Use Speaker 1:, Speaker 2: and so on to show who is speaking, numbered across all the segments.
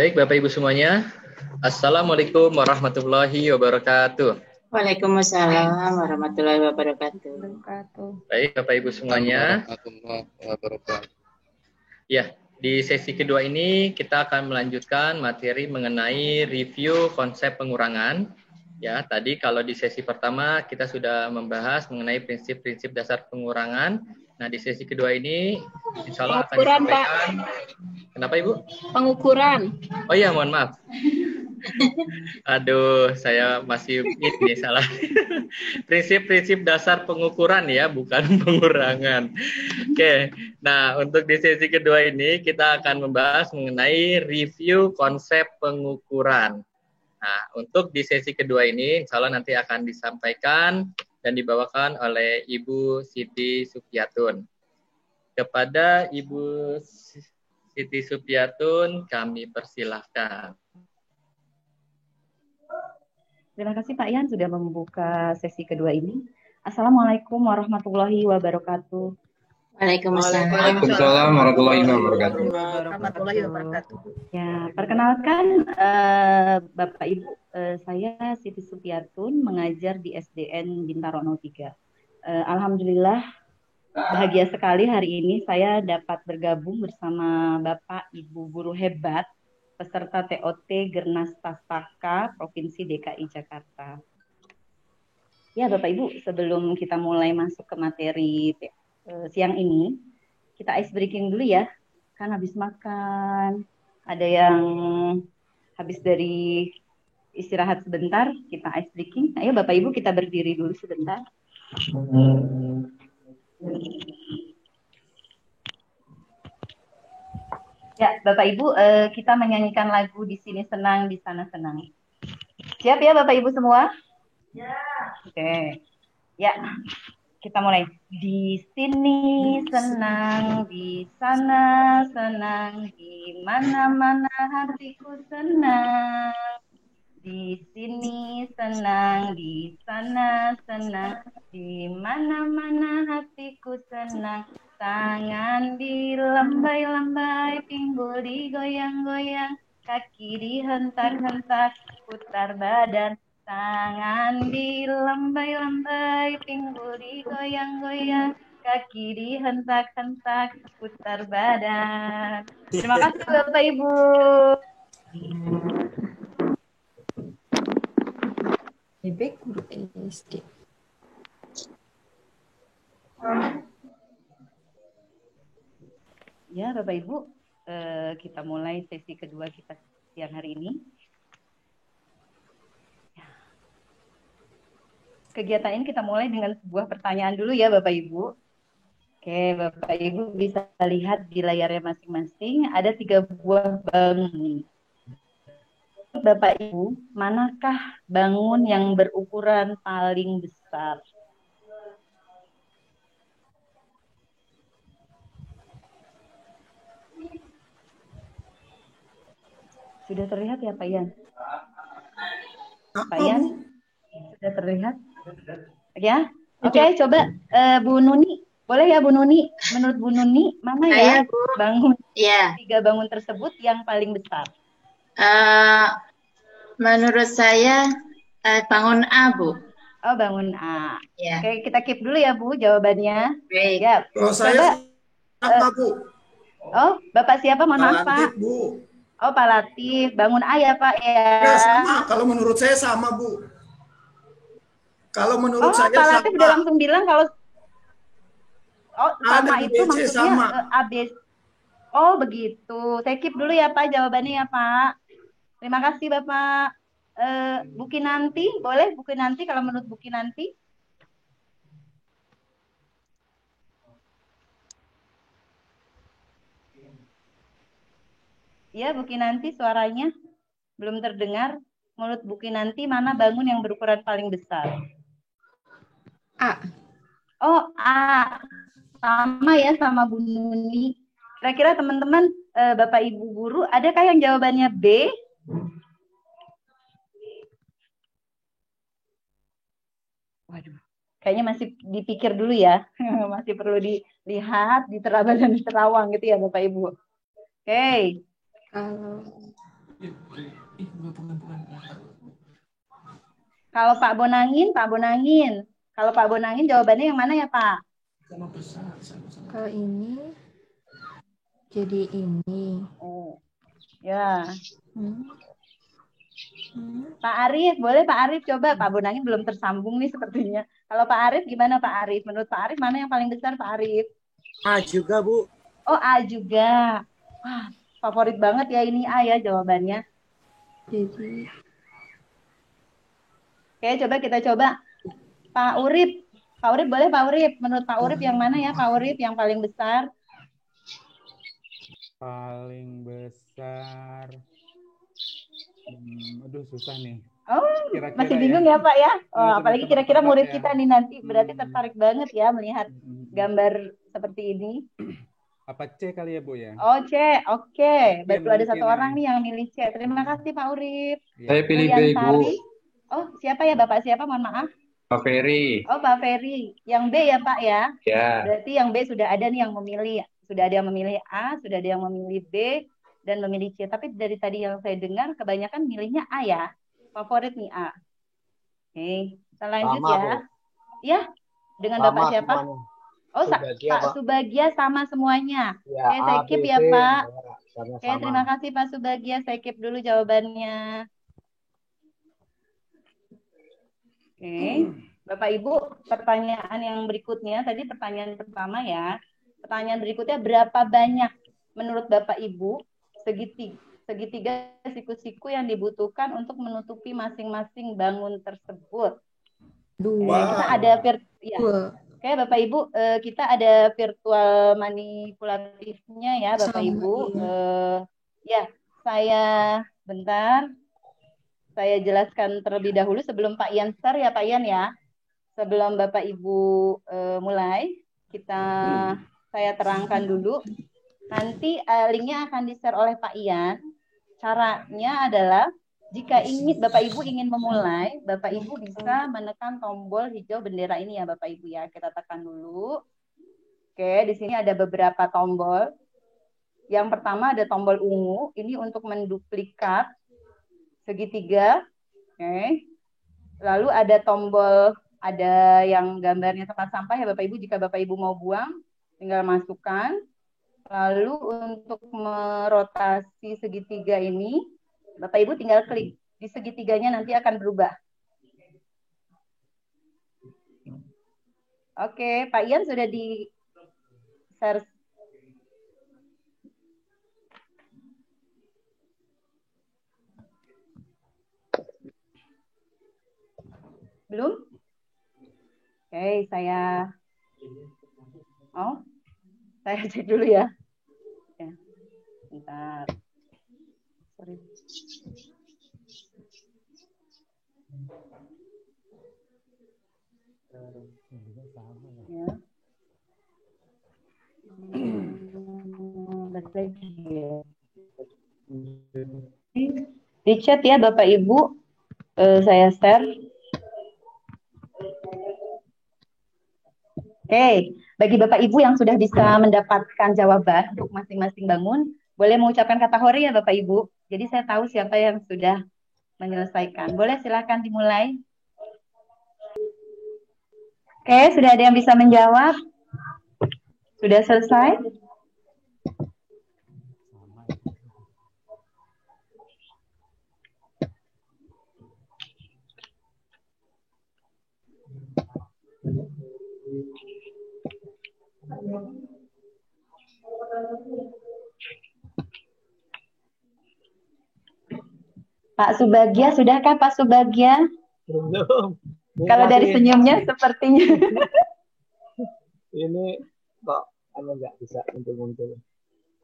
Speaker 1: Baik, Bapak Ibu semuanya. Assalamualaikum warahmatullahi wabarakatuh.
Speaker 2: Waalaikumsalam warahmatullahi wabarakatuh.
Speaker 1: Baik, Bapak Ibu semuanya. Ya, di sesi kedua ini kita akan melanjutkan materi mengenai review konsep pengurangan. Ya, tadi kalau di sesi pertama kita sudah membahas mengenai prinsip-prinsip dasar pengurangan. Nah, di sesi kedua ini insya Allah akan disampaikan. Kenapa, Ibu?
Speaker 2: Pengukuran.
Speaker 1: Oh iya, mohon maaf. Aduh, saya masih ini salah. Prinsip-prinsip dasar pengukuran ya, bukan pengurangan. Oke, nah untuk di sesi kedua ini kita akan membahas mengenai review konsep pengukuran. Nah, untuk di sesi kedua ini, insya Allah nanti akan disampaikan dan dibawakan oleh Ibu Siti Supiatun. Kepada Ibu Siti Supiatun, kami persilahkan.
Speaker 3: Terima kasih Pak Ian sudah membuka sesi kedua ini. Assalamualaikum warahmatullahi wabarakatuh.
Speaker 2: Waalaikumsalam
Speaker 3: warahmatullahi wabarakatuh. Ya, perkenalkan Bapak Ibu, saya Siti Supiatun mengajar di SDN Bintaro 03. Alhamdulillah bahagia sekali hari ini saya dapat bergabung bersama Bapak Ibu guru hebat peserta TOT Gernas Pastaka Provinsi DKI Jakarta. Ya Bapak Ibu, sebelum kita mulai masuk ke materi siang ini, kita ice breaking dulu ya. Kan habis makan, ada yang habis dari istirahat sebentar, kita ice breaking. Ayo Bapak Ibu kita berdiri dulu sebentar. Ya, Bapak Ibu, kita menyanyikan lagu Di Sini Senang, Di Sana Senang. Siap ya Bapak Ibu semua? Ya. Oke. Ya, kita mulai. Di sini senang, di sana senang, di mana-mana hatiku senang. Di sini senang, di sana senang, di mana-mana hatiku senang. Tangan dilambai-lambai, pinggul digoyang-goyang, kaki dihentak-hentak, putar badan. Tangan dilambai-lambai, pinggul digoyang-goyang, kaki dihentak-hentak, putar badan. Terima kasih Bapak Ibu.
Speaker 2: Bebek guru SD.
Speaker 3: Ya, Bapak Ibu, kita mulai sesi kedua kita siang hari ini. Kegiatan ini kita mulai dengan sebuah pertanyaan dulu ya, Bapak Ibu. Oke, Bapak Ibu bisa lihat di layarnya masing-masing ada 3 buah bangun. Bapak Ibu, manakah bangun yang berukuran paling besar? Sudah terlihat ya Pak Ian? Pak Ian, sudah terlihat? Ya, oke, coba Bu Nuni, boleh ya Bu Nuni? Menurut Bu Nuni, mana ya bangun? Ya. 3 bangun tersebut yang paling besar?
Speaker 2: Menurut saya bangun A, Bu.
Speaker 3: Oh, bangun A.
Speaker 2: Ya.
Speaker 3: Oke, kita keep dulu ya Bu jawabannya.
Speaker 2: Baik.
Speaker 3: Ya.
Speaker 4: Kalau saya sama Bu.
Speaker 3: Oh, Bapak siapa? Mohon maaf Pak.
Speaker 4: Bu.
Speaker 3: Oh, Pak Latif. Bangun A ya Pak ya.
Speaker 4: Ya sama. Kalau menurut saya sama Bu. Kalau menurut saya
Speaker 3: Pak Latif
Speaker 4: sama.
Speaker 3: udah langsung bilang kalau sama itu maksudnya
Speaker 4: sama.
Speaker 3: AB. Oh, begitu. Saya keep dulu ya Pak jawabannya ya Pak. Terima kasih Bapak. Bu Kinanti, boleh Bu Kinanti kalau menurut Bu Kinanti? Ya, Bu Kinanti suaranya belum terdengar. Menurut Bu Kinanti mana bangun yang berukuran paling besar?
Speaker 2: A.
Speaker 3: Oh, A. Sama ya sama Bu Nuni. Kira-kira teman-teman, Bapak Ibu guru, adakah yang jawabannya B? Waduh, kayaknya masih dipikir dulu ya. Masih perlu dilihat, diterabas dan diterawang gitu ya Bapak Ibu. Oke. Kalau Pak Bonangin. Kalau Pak Bonangin jawabannya yang mana ya Pak?
Speaker 5: Kalau ini jadi ini.
Speaker 3: Oh, ya.
Speaker 5: Hmm.
Speaker 3: Pak Arif, boleh Pak Arif coba. Pak Bonangin belum tersambung nih sepertinya. Kalau Pak Arif gimana Pak Arif? Menurut Pak Arif mana yang paling besar Pak Arif?
Speaker 6: A juga, Bu.
Speaker 3: Oh, A juga. Wah, favorit banget ya ini A ya jawabannya.
Speaker 5: Jadi
Speaker 3: Oke, coba kita coba. Pak Urip. Pak Urip boleh Pak Urip? Menurut Pak Urip yang mana ya Pak Urip yang paling besar?
Speaker 7: Paling besar. Aduh susah nih.
Speaker 3: Oh,
Speaker 7: Kira-kira
Speaker 3: masih bingung ya Pak ya? Oh,
Speaker 7: Iya,
Speaker 3: apalagi
Speaker 7: tebak-tebak
Speaker 3: kira-kira murid
Speaker 7: ya.
Speaker 3: kita nih nanti berarti tertarik banget ya melihat gambar seperti ini.
Speaker 7: Apa C kali ya Bu ya?
Speaker 3: Oh, C. Oke. Baru ada
Speaker 7: mungkin
Speaker 3: satu
Speaker 7: ya.
Speaker 3: orang nih yang milih C. Terima kasih Pak Urip.
Speaker 8: Saya pilih B, Bu.
Speaker 3: Yantari. Oh, siapa ya Bapak siapa? Mohon maaf.
Speaker 8: Pak Ferry.
Speaker 3: Oh, Pak Ferry. Yang B ya Pak ya?
Speaker 8: Ya.
Speaker 3: Berarti yang B sudah ada nih yang memilih. Sudah ada yang memilih A, sudah ada yang memilih B, dan memilih C. Tapi dari tadi yang saya dengar kebanyakan milihnya A ya. Favorit nih A. Oke, kita lanjut
Speaker 6: Sama,
Speaker 3: ya.
Speaker 6: Bu.
Speaker 3: Ya, dengan
Speaker 6: Sama
Speaker 3: Bapak siapa?
Speaker 6: semuanya.
Speaker 3: Oh,
Speaker 6: Subagia,
Speaker 3: Pak
Speaker 6: Pak.
Speaker 3: Subagia sama semuanya.
Speaker 6: Ya,
Speaker 3: Oke, saya
Speaker 6: A, B,
Speaker 3: keep ya
Speaker 6: C,
Speaker 3: Pak.
Speaker 6: sama-sama.
Speaker 3: Oke, terima kasih Pak Subagia. Saya keep dulu jawabannya. Oke, Bapak Ibu, pertanyaan yang berikutnya, tadi pertanyaan pertama ya. Pertanyaan berikutnya, berapa banyak menurut Bapak Ibu segitiga siku-siku yang dibutuhkan untuk menutupi masing-masing bangun tersebut? Kita ada ya. Oke, Bapak Ibu, kita ada virtual manipulatifnya ya, Bapak Ibu. Ya, bentar. Saya jelaskan terlebih dahulu sebelum Pak Ian share ya Pak Ian ya. Sebelum Bapak Ibu mulai, saya terangkan dulu. Nanti linknya akan di-share oleh Pak Ian. Caranya adalah jika Bapak Ibu ingin memulai, Bapak Ibu bisa menekan tombol hijau bendera ini ya Bapak Ibu ya. Kita tekan dulu. Oke, di sini ada beberapa tombol. Yang pertama ada tombol ungu, ini untuk menduplikat segitiga. Oke. Lalu ada yang gambarnya tempat sampah ya Bapak Ibu. Jika Bapak Ibu mau buang, tinggal masukkan. Lalu untuk merotasi segitiga ini, Bapak Ibu tinggal klik. Di segitiganya nanti akan berubah. Oke, Pak Ian sudah di-share. Belum? Oke, saya cek dulu ya. Ya, bentar. Sorry. Ya. Di chat ya Bapak Ibu, saya share. Oke, bagi Bapak Ibu yang sudah bisa mendapatkan jawaban untuk masing-masing bangun, boleh mengucapkan kata hore ya Bapak Ibu. Jadi saya tahu siapa yang sudah menyelesaikan. Boleh silakan dimulai. Oke, sudah ada yang bisa menjawab? Sudah selesai? Pak Subagia, sudahkah Pak Subagia?
Speaker 6: Belum.
Speaker 3: Kalau dari senyumnya sepertinya.
Speaker 6: Ini kok nggak bisa muncul-muncul.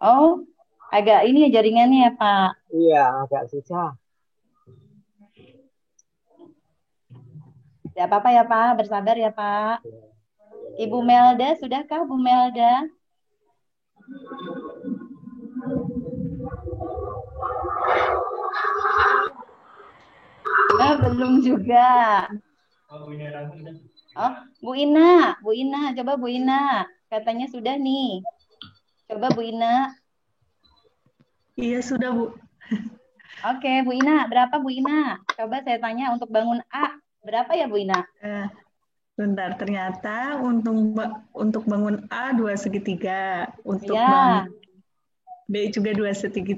Speaker 3: Oh, agak ini ya jaringannya ya Pak.
Speaker 6: Iya, agak susah.
Speaker 3: Tidak apa-apa ya Pak, bersabar ya Pak. Ibu Melda, sudahkah Bu Melda? Belum juga. Oh, Bu Ina, coba Bu Ina. Katanya sudah nih. Coba Bu Ina.
Speaker 9: Iya, sudah Bu.
Speaker 3: Oke, Bu Ina, berapa Bu Ina? Coba saya tanya untuk bangun A, berapa ya Bu Ina?
Speaker 9: Bentar, ternyata untuk bangun A 2 segitiga, untuk
Speaker 3: Ya.
Speaker 9: bangun B juga 2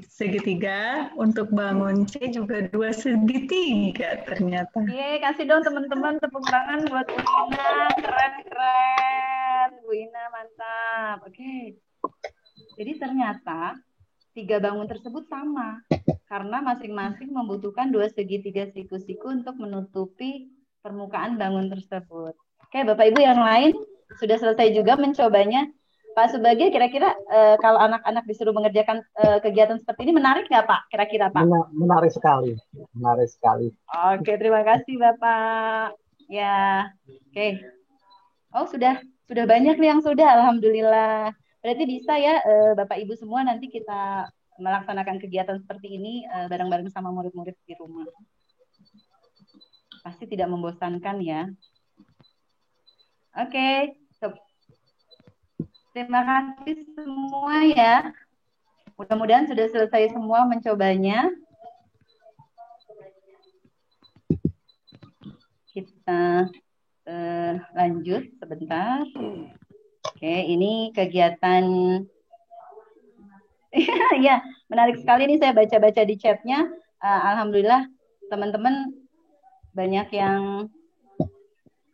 Speaker 9: segitiga, untuk bangun C juga 2 segitiga ternyata.
Speaker 3: Oke, kasih dong teman-teman tepuk tangan buat Bu Ina, keren-keren. Bu Ina mantap. Oke. Jadi ternyata 3 bangun tersebut sama karena masing-masing membutuhkan 2 segitiga siku-siku untuk menutupi permukaan bangun tersebut. Oke, Bapak Ibu yang lain sudah selesai juga mencobanya. Pak Subagio, kira-kira kalau anak-anak disuruh mengerjakan kegiatan seperti ini menarik nggak Pak? Kira-kira Pak?
Speaker 6: Menarik sekali, menarik sekali.
Speaker 3: Oke, terima kasih Bapak. Ya, oke. Oh sudah banyak nih yang sudah, alhamdulillah. Berarti bisa ya Bapak Ibu semua nanti kita melaksanakan kegiatan seperti ini bareng-bareng sama murid-murid di rumah. Pasti tidak membosankan ya. Oke, terima kasih semua ya. Mudah-mudahan sudah selesai semua mencobanya. Kita lanjut sebentar. Oke, ini kegiatan. Ya, menarik sekali nih saya baca-baca di chatnya. Alhamdulillah teman-teman banyak yang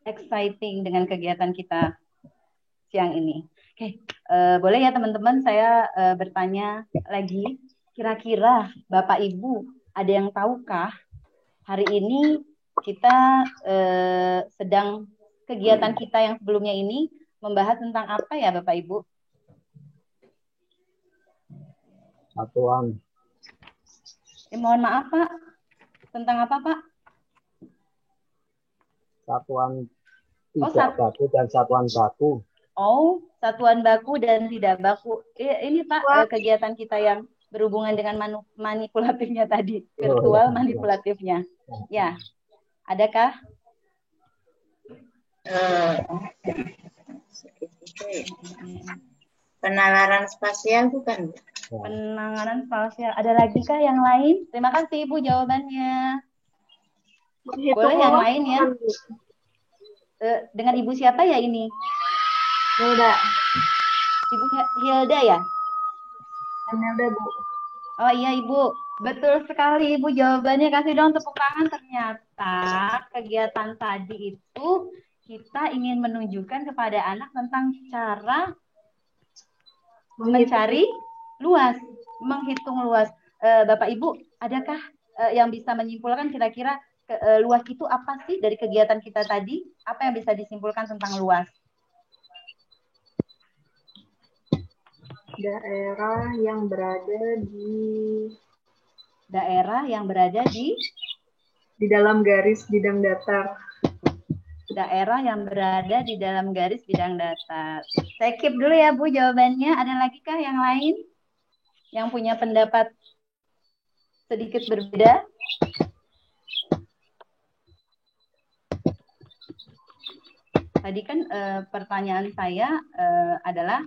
Speaker 3: exciting dengan kegiatan kita siang ini. Oke, boleh ya teman-teman saya bertanya lagi. Kira-kira Bapak Ibu ada yang tahukah hari ini kita sedang kegiatan kita yang sebelumnya ini membahas tentang apa ya Bapak Ibu?
Speaker 6: Satuan.
Speaker 3: Mohon maaf Pak, tentang apa Pak?
Speaker 6: Satuan tidak baku dan satuan baku.
Speaker 3: Oh, satuan baku dan tidak baku. Ini Pak kegiatan kita yang berhubungan dengan manipulatifnya tadi, virtual manipulatifnya. Ya, adakah?
Speaker 2: Penalaran spasial bukan?
Speaker 3: Penanganan spasial. Ada lagi kah yang lain? Terima kasih Ibu jawabannya. Boleh yang lain ya? Dengan Ibu siapa ya ini?
Speaker 5: Hilda.
Speaker 3: Ibu Hilda ya?
Speaker 5: Hilda Bu.
Speaker 3: Oh iya Ibu, betul sekali Ibu jawabannya. Kasih dong tepuk tangan. Ternyata kegiatan tadi itu kita ingin menunjukkan kepada anak tentang cara mencari luas, menghitung luas. Bapak Ibu, adakah yang bisa menyimpulkan kira-kira luas itu apa sih dari kegiatan kita tadi? Apa yang bisa disimpulkan tentang luas?
Speaker 5: Daerah yang berada di dalam garis bidang datar.
Speaker 3: Daerah yang berada di dalam garis bidang datar. Saya keep dulu ya Bu jawabannya. Ada lagi kah yang lain yang punya pendapat sedikit berbeda? Tadi kan pertanyaan saya adalah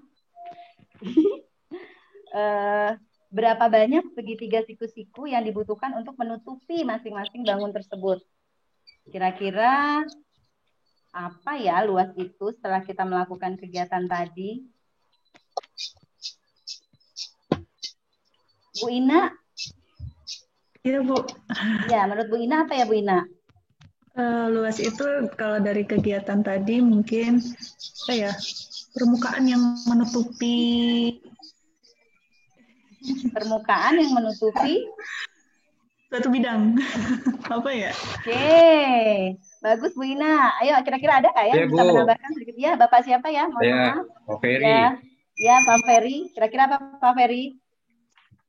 Speaker 3: berapa banyak segitiga siku-siku yang dibutuhkan untuk menutupi masing-masing bangun tersebut? Kira-kira apa ya luas itu setelah kita melakukan kegiatan tadi? Bu Ina?
Speaker 9: Iya Bu.
Speaker 3: Ya, menurut Bu Ina apa ya Bu Ina?
Speaker 9: Luas itu kalau dari kegiatan tadi mungkin permukaan yang menutupi suatu bidang. Apa ya?
Speaker 3: Oke. Bagus Bu Ina. Ayo kira-kira ada nggak ya bisa menambahkan sedikit? Ya, Bapak siapa ya? Mohon maaf.
Speaker 8: Pak Ferry.
Speaker 3: Ya, Pak Ferry. Kira-kira apa Pak Ferry?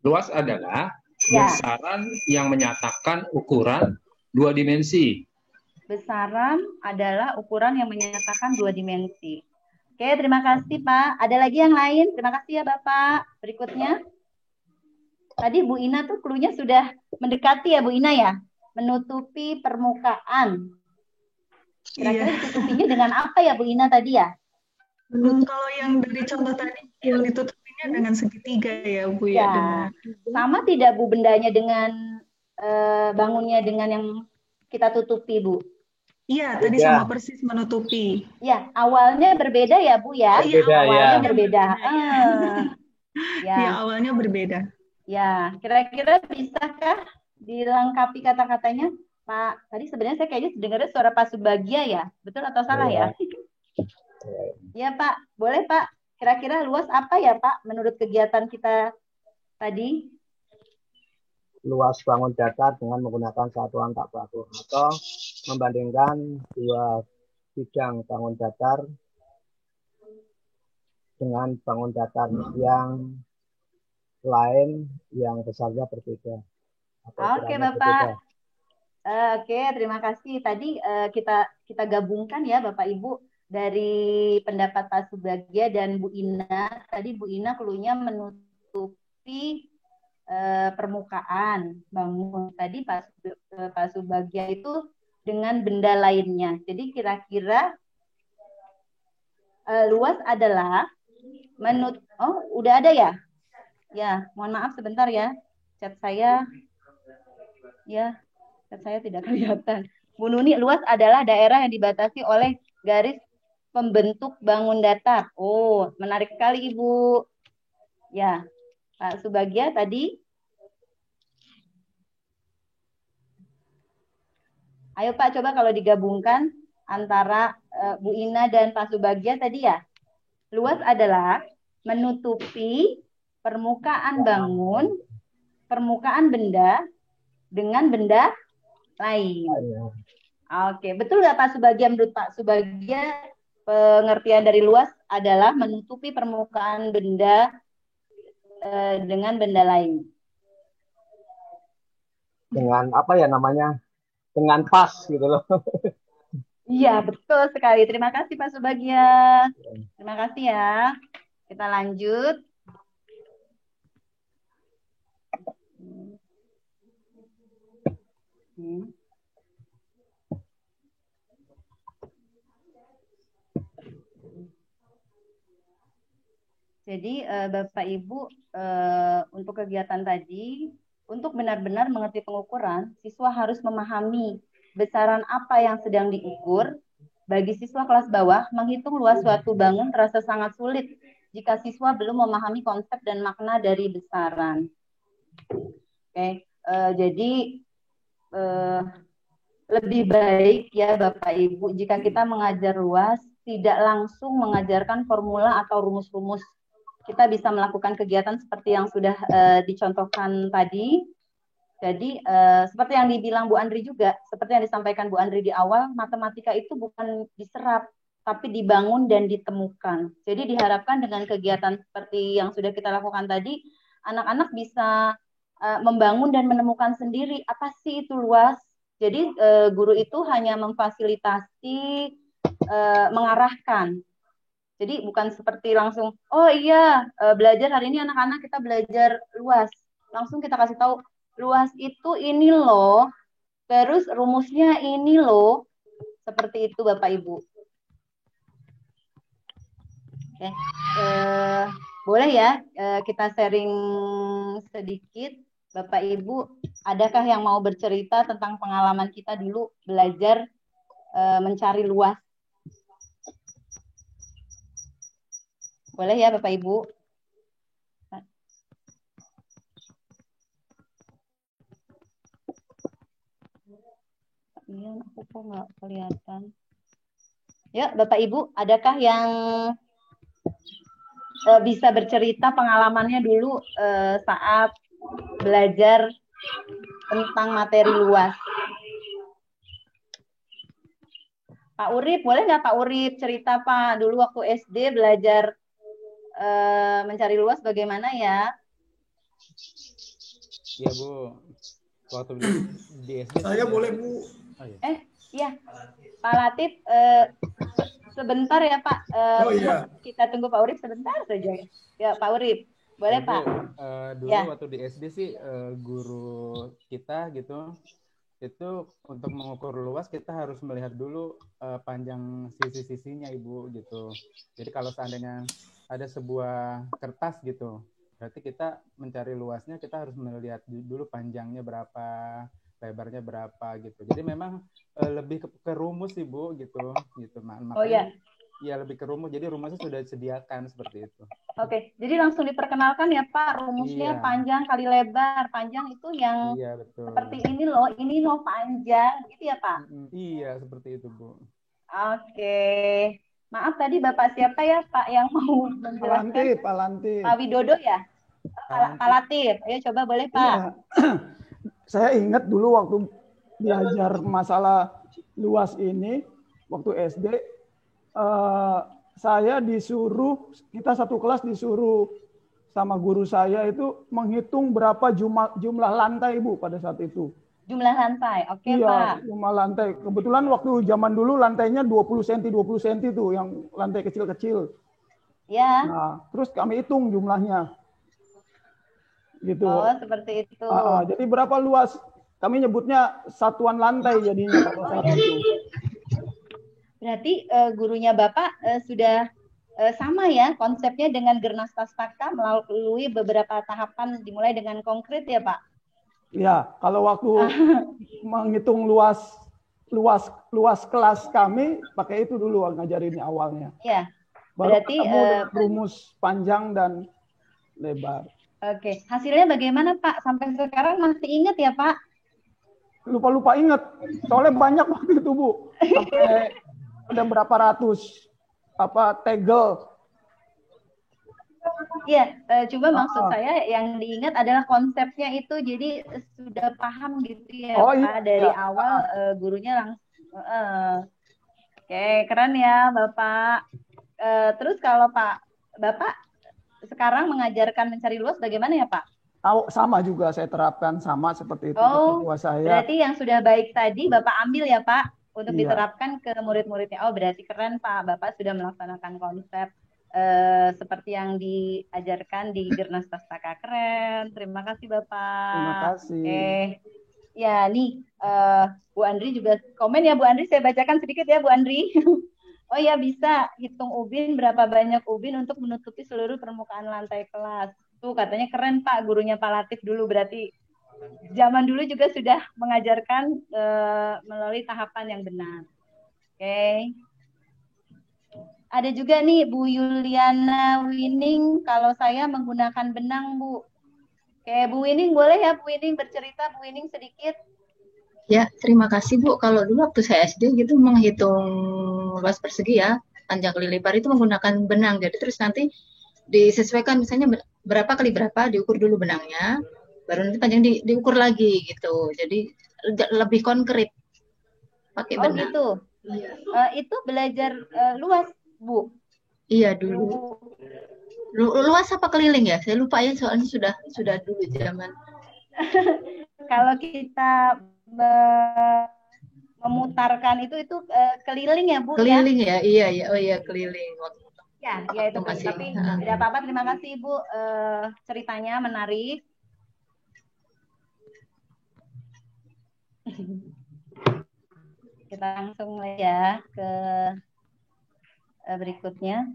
Speaker 8: Luas adalah besaran yang menyatakan ukuran 2 dimensi.
Speaker 3: Besaran adalah ukuran yang menyatakan 2 dimensi. Oke, terima kasih Pak. Ada lagi yang lain? Terima kasih ya Bapak. Berikutnya. Tadi Bu Ina tuh cluenya sudah mendekati ya Bu Ina ya? Menutupi permukaan. Kira-kira ditutupinya dengan apa ya Bu Ina tadi ya?
Speaker 9: Kalau yang dari contoh tadi yang ditutupinya dengan segitiga ya Bu ya.
Speaker 3: Sama tidak Bu bendanya dengan bangunnya dengan yang kita tutupi, Bu?
Speaker 9: Iya, tadi sama persis menutupi.
Speaker 3: Ya, awalnya berbeda ya, Bu ya?
Speaker 6: Berbeda,
Speaker 3: awalnya
Speaker 6: ya.
Speaker 3: berbeda.
Speaker 9: Ya, awalnya berbeda.
Speaker 3: Ya, kira-kira bisakah dilengkapi kata-katanya? Pak, tadi sebenarnya saya kayaknya dengarnya suara Pak Subagia ya, betul atau salah ya? Ya Pak, boleh Pak. Kira-kira luas apa ya Pak menurut kegiatan kita tadi?
Speaker 6: Luas bangun datar dengan menggunakan satuan tak baku atau membandingkan dua bidang bangun datar dengan bangun datar yang lain yang besarnya berbeda.
Speaker 3: Oke Bapak. Oke, terima kasih. Tadi kita gabungkan ya Bapak Ibu dari pendapat Pak Subagia dan Bu Ina. Tadi Bu Ina cluenya menutupi permukaan bangun. Tadi Pak Subagia itu dengan benda lainnya. Jadi kira-kira luas adalah udah ada ya? Ya, mohon maaf sebentar ya. Chat saya tidak kelihatan. Bu Nuni, luas adalah daerah yang dibatasi oleh garis pembentuk bangun datar. Oh, menarik sekali Ibu. Ya, Pak Subagia tadi. Ayo Pak, coba kalau digabungkan antara Bu Ina dan Pak Subagia tadi ya. Luas adalah menutupi permukaan bangun, permukaan benda dengan benda lain. Oke, betul nggak Pak Subagia? Menurut Pak Subagia, pengertian dari luas adalah menutupi permukaan benda dengan benda lain.
Speaker 6: Dengan apa ya namanya? Dengan pas gitu loh.
Speaker 3: Iya, betul sekali. Terima kasih Pak Subagia. Terima kasih ya. Kita lanjut. Jadi Bapak Ibu untuk kegiatan tadi, untuk benar-benar mengerti pengukuran, siswa harus memahami besaran apa yang sedang diukur. Bagi siswa kelas bawah, menghitung luas suatu bangun terasa sangat sulit jika siswa belum memahami konsep dan makna dari besaran. Oke, jadi lebih baik ya Bapak Ibu jika kita mengajar luas tidak langsung mengajarkan formula atau rumus-rumus. Kita bisa melakukan kegiatan seperti yang sudah dicontohkan tadi. Jadi seperti yang dibilang Bu Andri juga, seperti yang disampaikan Bu Andri di awal, matematika itu bukan diserap, tapi dibangun dan ditemukan. Jadi diharapkan dengan kegiatan seperti yang sudah kita lakukan tadi, anak-anak bisa membangun dan menemukan sendiri apa sih itu luas. Jadi guru itu hanya memfasilitasi, mengarahkan. Jadi bukan seperti langsung, oh iya belajar hari ini anak-anak kita belajar luas. Langsung kita kasih tahu, luas itu ini loh, terus rumusnya ini loh. Seperti itu Bapak Ibu. Oke. Boleh ya kita sharing sedikit. Bapak Ibu, adakah yang mau bercerita tentang pengalaman kita dulu belajar mencari luas? Boleh ya Bapak Ibu? Iya, aku kok nggak kelihatan. Ya, Bapak Ibu, adakah yang bisa bercerita pengalamannya dulu saat belajar tentang materi luas? Pak Urip, boleh nggak Pak Urip cerita Pak, dulu waktu SD belajar mencari luas bagaimana ya?
Speaker 7: Iya Bu, waktu di SD.
Speaker 4: Saya boleh Bu.
Speaker 3: Iya, Pak Latif, sebentar ya Pak.
Speaker 4: Iya.
Speaker 3: Kita tunggu Pak Urip sebentar saja. Ya Pak Urip, boleh
Speaker 7: Bu,
Speaker 3: Pak?
Speaker 7: Dulu
Speaker 3: ya.
Speaker 7: Waktu di SD sih guru kita gitu, itu untuk mengukur luas kita harus melihat dulu panjang sisi-sisinya Ibu gitu. Jadi kalau seandainya ada sebuah kertas gitu, berarti kita mencari luasnya kita harus melihat dulu panjangnya berapa, lebarnya berapa gitu. Jadi memang lebih ke rumus sih Bu gitu. Makanya,
Speaker 3: Oh ya.
Speaker 7: Iya lebih ke rumus. Jadi rumusnya sudah disediakan seperti itu.
Speaker 3: Oke, jadi langsung diperkenalkan ya Pak, rumusnya
Speaker 7: Iya.
Speaker 3: panjang kali lebar. Panjang itu yang
Speaker 7: Iya betul.
Speaker 3: seperti ini loh panjang, gitu ya Pak?
Speaker 7: Iya seperti itu Bu.
Speaker 3: Oke, maaf tadi Bapak siapa ya Pak yang mau menjelaskan?
Speaker 10: Pak Lanti.
Speaker 3: Pak Widodo ya? Pak Latif, ayo coba boleh Pak.
Speaker 10: Iya. Saya ingat dulu waktu belajar masalah luas ini, waktu SD, saya disuruh, kita satu kelas disuruh sama guru saya itu menghitung berapa jumlah lantai Bu pada saat itu.
Speaker 3: Jumlah lantai, oke
Speaker 10: iya,
Speaker 3: Pak.
Speaker 10: Jumlah lantai. Kebetulan waktu zaman dulu lantainya 20 cm tuh, yang lantai kecil-kecil.
Speaker 3: Ya.
Speaker 10: Nah, terus kami hitung jumlahnya. Gitu.
Speaker 3: Oh, seperti itu.
Speaker 10: Jadi berapa luas? Kami nyebutnya satuan lantai jadinya pada saat itu.
Speaker 3: Berarti gurunya Bapak sudah sama ya konsepnya dengan Gernas Pastaka melalui beberapa tahapan dimulai dengan konkret ya Pak?
Speaker 10: Ya, kalau waktu menghitung luas kelas kami pakai itu dulu ngajarinnya awalnya.
Speaker 3: Ya.
Speaker 10: Berarti rumus panjang dan lebar.
Speaker 3: Oke, hasilnya bagaimana Pak? Sampai sekarang masih ingat ya Pak?
Speaker 10: Lupa ingat, soalnya banyak waktu itu Bu. Sampai ada berapa ratus tegel.
Speaker 3: Iya, cuma maksud saya yang diingat adalah konsepnya itu, jadi sudah paham gitu ya Pak dari awal gurunya langsung. Oke, keren ya Bapak. Terus kalau Bapak sekarang mengajarkan mencari luas bagaimana ya Pak?
Speaker 10: Sama juga saya terapkan sama seperti itu.
Speaker 3: Oh,
Speaker 10: saya.
Speaker 3: Berarti yang sudah baik tadi Bapak ambil ya Pak untuk diterapkan ke murid-muridnya. Oh, berarti keren Pak, Bapak sudah melaksanakan konsep seperti yang diajarkan di Gernas Pastaka. Keren, terima kasih Bapak.
Speaker 10: Terima kasih.
Speaker 3: Ya nih Bu Andri juga komen ya Bu Andri, saya bacakan sedikit ya Bu Andri. Oh ya, bisa hitung ubin, berapa banyak ubin untuk menutupi seluruh permukaan lantai kelas. Tuh katanya keren Pak, gurunya Pak Latif dulu, berarti zaman dulu juga sudah mengajarkan melalui tahapan yang benar. Oke. Ada juga nih Bu Yuliana Winning, kalau saya menggunakan benang Bu. Oke, Bu Winning boleh ya Bu Winning bercerita Bu Winning sedikit?
Speaker 2: Ya, terima kasih Bu. Kalau dulu waktu saya SD gitu menghitung luas persegi ya, panjang kali lebar itu menggunakan benang. Jadi terus nanti disesuaikan misalnya berapa kali berapa, diukur dulu benangnya, baru nanti panjang diukur lagi gitu. Jadi lebih konkret pakai benang.
Speaker 3: Oh gitu. Itu belajar luas Bu?
Speaker 2: Iya dulu. Luas apa keliling ya? Saya lupa ya, soalnya sudah dulu zaman.
Speaker 3: Kalau kita memutarkan itu keliling ya Bu?
Speaker 2: Keliling ya? Iya. Oh iya keliling.
Speaker 3: Ya itu kan. Tapi tidak apa-apa. Terima kasih Ibu. Ceritanya menarik. Kita langsung ya ke berikutnya.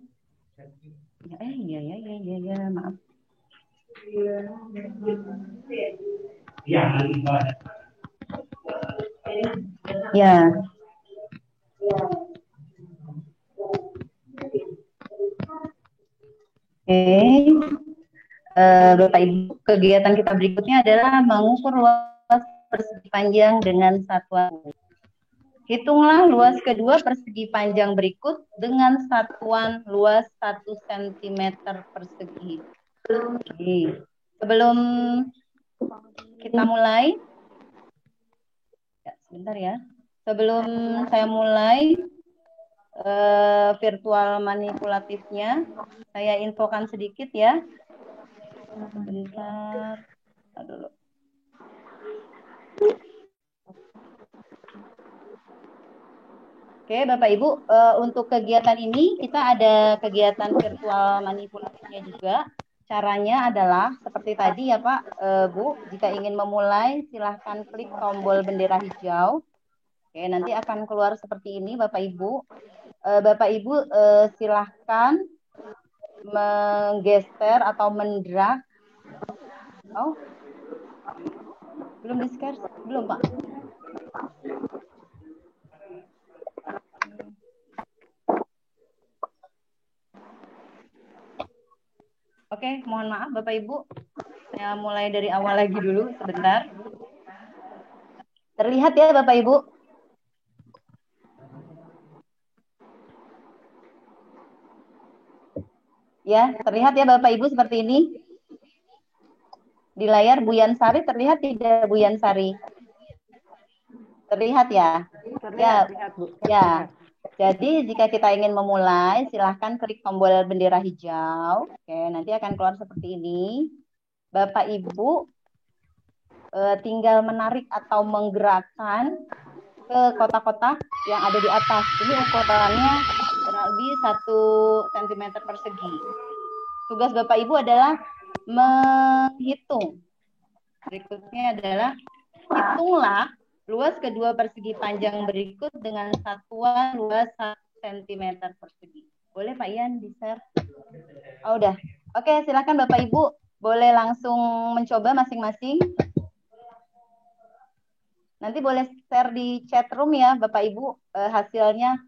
Speaker 3: Iya, maaf. Ya. Bapak Ibu, kegiatan kita berikutnya adalah mengukur luas persegi panjang dengan satuan. Hitunglah luas kedua persegi panjang berikut dengan satuan luas 1 cm persegi. Oke. Sebelum kita mulai, sebentar ya. Sebelum saya mulai virtual manipulatifnya, saya infokan sedikit ya. Sebentar. Dulu. Oke, Bapak Ibu, untuk kegiatan ini kita ada kegiatan virtual manipulatifnya juga. Caranya adalah seperti tadi ya Pak, Bu, jika ingin memulai silahkan klik tombol bendera hijau. Oke, nanti akan keluar seperti ini Bapak Ibu. Bapak Ibu silahkan menggeser atau mendrag. Belum di-share? Belum, Pak. Oke, mohon maaf Bapak Ibu. Saya mulai dari awal lagi dulu sebentar. Terlihat ya Bapak Ibu? Ya, terlihat ya Bapak Ibu seperti ini. Di layar Bu Yansari terlihat tidak Bu Yansari? Terlihat ya?
Speaker 11: Terlihat, Bu.
Speaker 3: Ya. Jadi jika kita ingin memulai, silahkan klik tombol bendera hijau. Oke, nanti akan keluar seperti ini. Bapak Ibu tinggal menarik atau menggerakkan ke kotak-kotak yang ada di atas. Ini ukurannya kurang lebih 1 cm persegi. Tugas Bapak Ibu adalah menghitung. Berikutnya adalah hitunglah luas kedua persegi panjang berikut dengan satuan luas 1 cm persegi. Boleh Pak Ian di-share? Oh, udah. Oke, silakan Bapak Ibu. Boleh langsung mencoba masing-masing. Nanti boleh share di chat room ya Bapak Ibu hasilnya.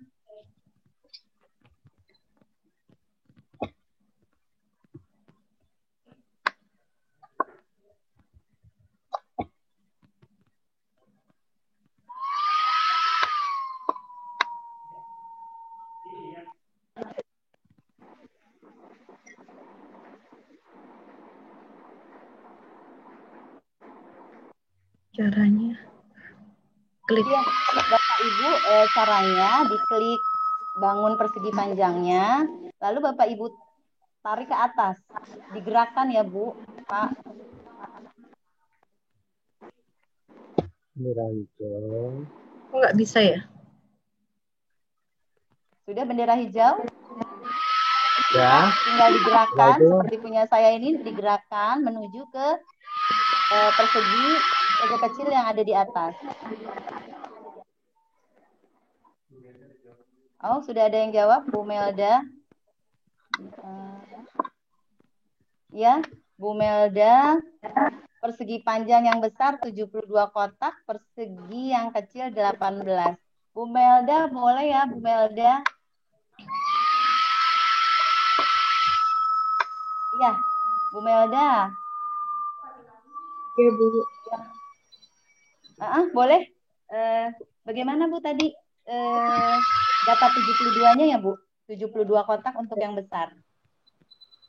Speaker 9: Caranya klik.
Speaker 3: Ya, Bapak Ibu caranya diklik bangun persegi panjangnya, lalu Bapak Ibu tarik ke atas, digerakkan ya Bu, Pak.
Speaker 6: Bendera hijau.
Speaker 9: Kok nggak bisa ya?
Speaker 3: Sudah bendera hijau?
Speaker 6: Ya.
Speaker 3: Tinggal digerakkan
Speaker 6: Lalu.
Speaker 3: seperti punya saya ini, digerakkan menuju ke persegi kecil yang ada di atas. Oh, sudah ada yang jawab, Bu Melda. Ya, Bu Melda, persegi panjang yang besar 72 kotak, persegi yang kecil 18. Bu Melda, boleh ya Bu Melda? Iya, Bu Melda.
Speaker 5: Ya, Bu.
Speaker 3: Boleh. Bagaimana Bu tadi data 72-nya ya Bu? 72 kotak untuk yang besar.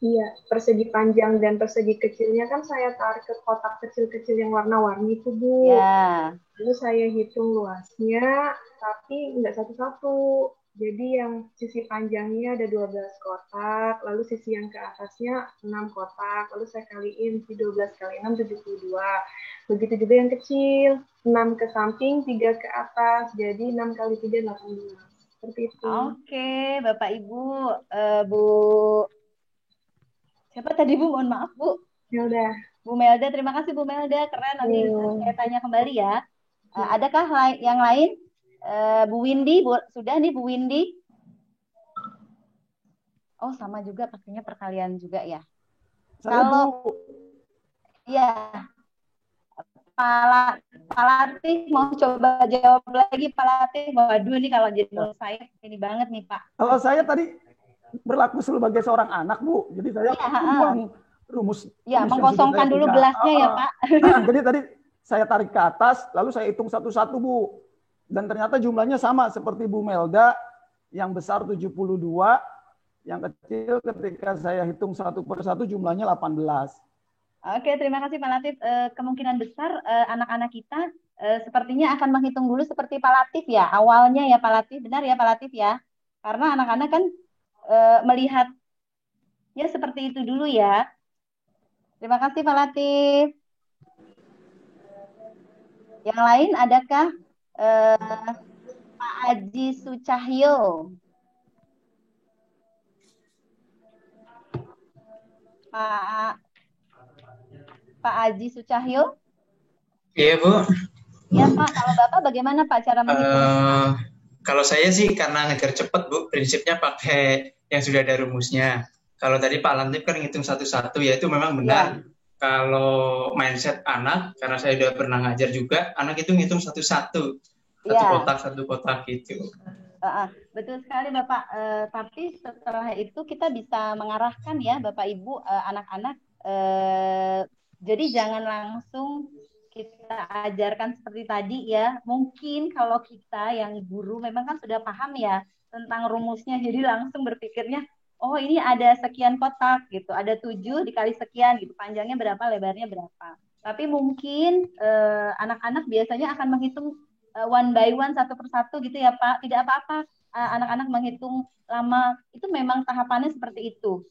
Speaker 5: Iya, persegi panjang dan persegi kecilnya kan saya tarik ke kotak kecil-kecil yang warna-warni itu, Bu.
Speaker 3: Ya.
Speaker 5: Lalu saya hitung luasnya, tapi nggak satu-satu. Jadi yang sisi panjangnya ada 12 kotak, lalu sisi yang ke atasnya 6 kotak, lalu saya kaliin 12 kali 6, 72. Begitu juga yang kecil, 6 ke samping, 3 ke atas, jadi 6 kali 3, 18. Seperti itu.
Speaker 3: Oke, Bapak Ibu, Bu, siapa tadi Bu? Mohon maaf Bu.
Speaker 5: Melda.
Speaker 3: Bu Melda, terima kasih Bu Melda, keren. Nanti saya tanya kembali ya. Adakah yang lain? Bu Windy, sudah nih Bu Windy? Oh, sama juga pastinya perkalian juga ya. Kalau iya, Pak Latif mau coba jawab lagi Pak Latif. Waduh, ini kalau jadi menurut saya ini banget nih Pak.
Speaker 10: Kalau saya tadi berlaku sebagai seorang anak Bu, jadi saya buang rumus.
Speaker 3: Ya, mengkosongkan dulu gelasnya ya Pak.
Speaker 10: Jadi tadi saya tarik ke atas, lalu saya hitung satu-satu Bu. Dan ternyata jumlahnya sama seperti Bu Melda, yang besar 72, yang kecil ketika saya hitung satu per satu jumlahnya 18.
Speaker 3: Oke, terima kasih Pak Latif. Kemungkinan besar anak-anak kita sepertinya akan menghitung dulu seperti Pak Latif ya, awalnya ya Pak Latif, benar ya Pak Latif ya? Karena anak-anak kan melihatnya seperti itu dulu ya. Terima kasih Pak Latif. Yang lain adakah? Pak Aji Sucahyo. Pak Aji Sucahyo.
Speaker 12: Iya Bu.
Speaker 3: Ya Pak, kalau Bapak bagaimana Pak cara menghitung?
Speaker 12: Kalau saya sih karena ngejar cepat Bu, prinsipnya pakai yang sudah ada rumusnya. Kalau tadi Pak Latif kan ngitung satu-satu, ya itu memang benar. kalau mindset anak, karena saya udah pernah ngajar juga, anak itu ngitung satu-satu,
Speaker 3: Ya,
Speaker 12: satu kotak gitu.
Speaker 3: betul sekali Bapak. Tapi setelah itu kita bisa mengarahkan ya Bapak Ibu, anak-anak. Jadi jangan langsung kita ajarkan seperti tadi ya. Mungkin kalau kita yang guru memang kan sudah paham ya tentang rumusnya, jadi langsung berpikirnya, oh ini ada sekian kotak gitu, ada 7 dikali sekian gitu, panjangnya berapa, lebarnya berapa. Tapi mungkin anak-anak biasanya akan menghitung one by one, satu persatu gitu ya Pak. Tidak apa-apa anak-anak menghitung lama, itu memang tahapannya seperti itu.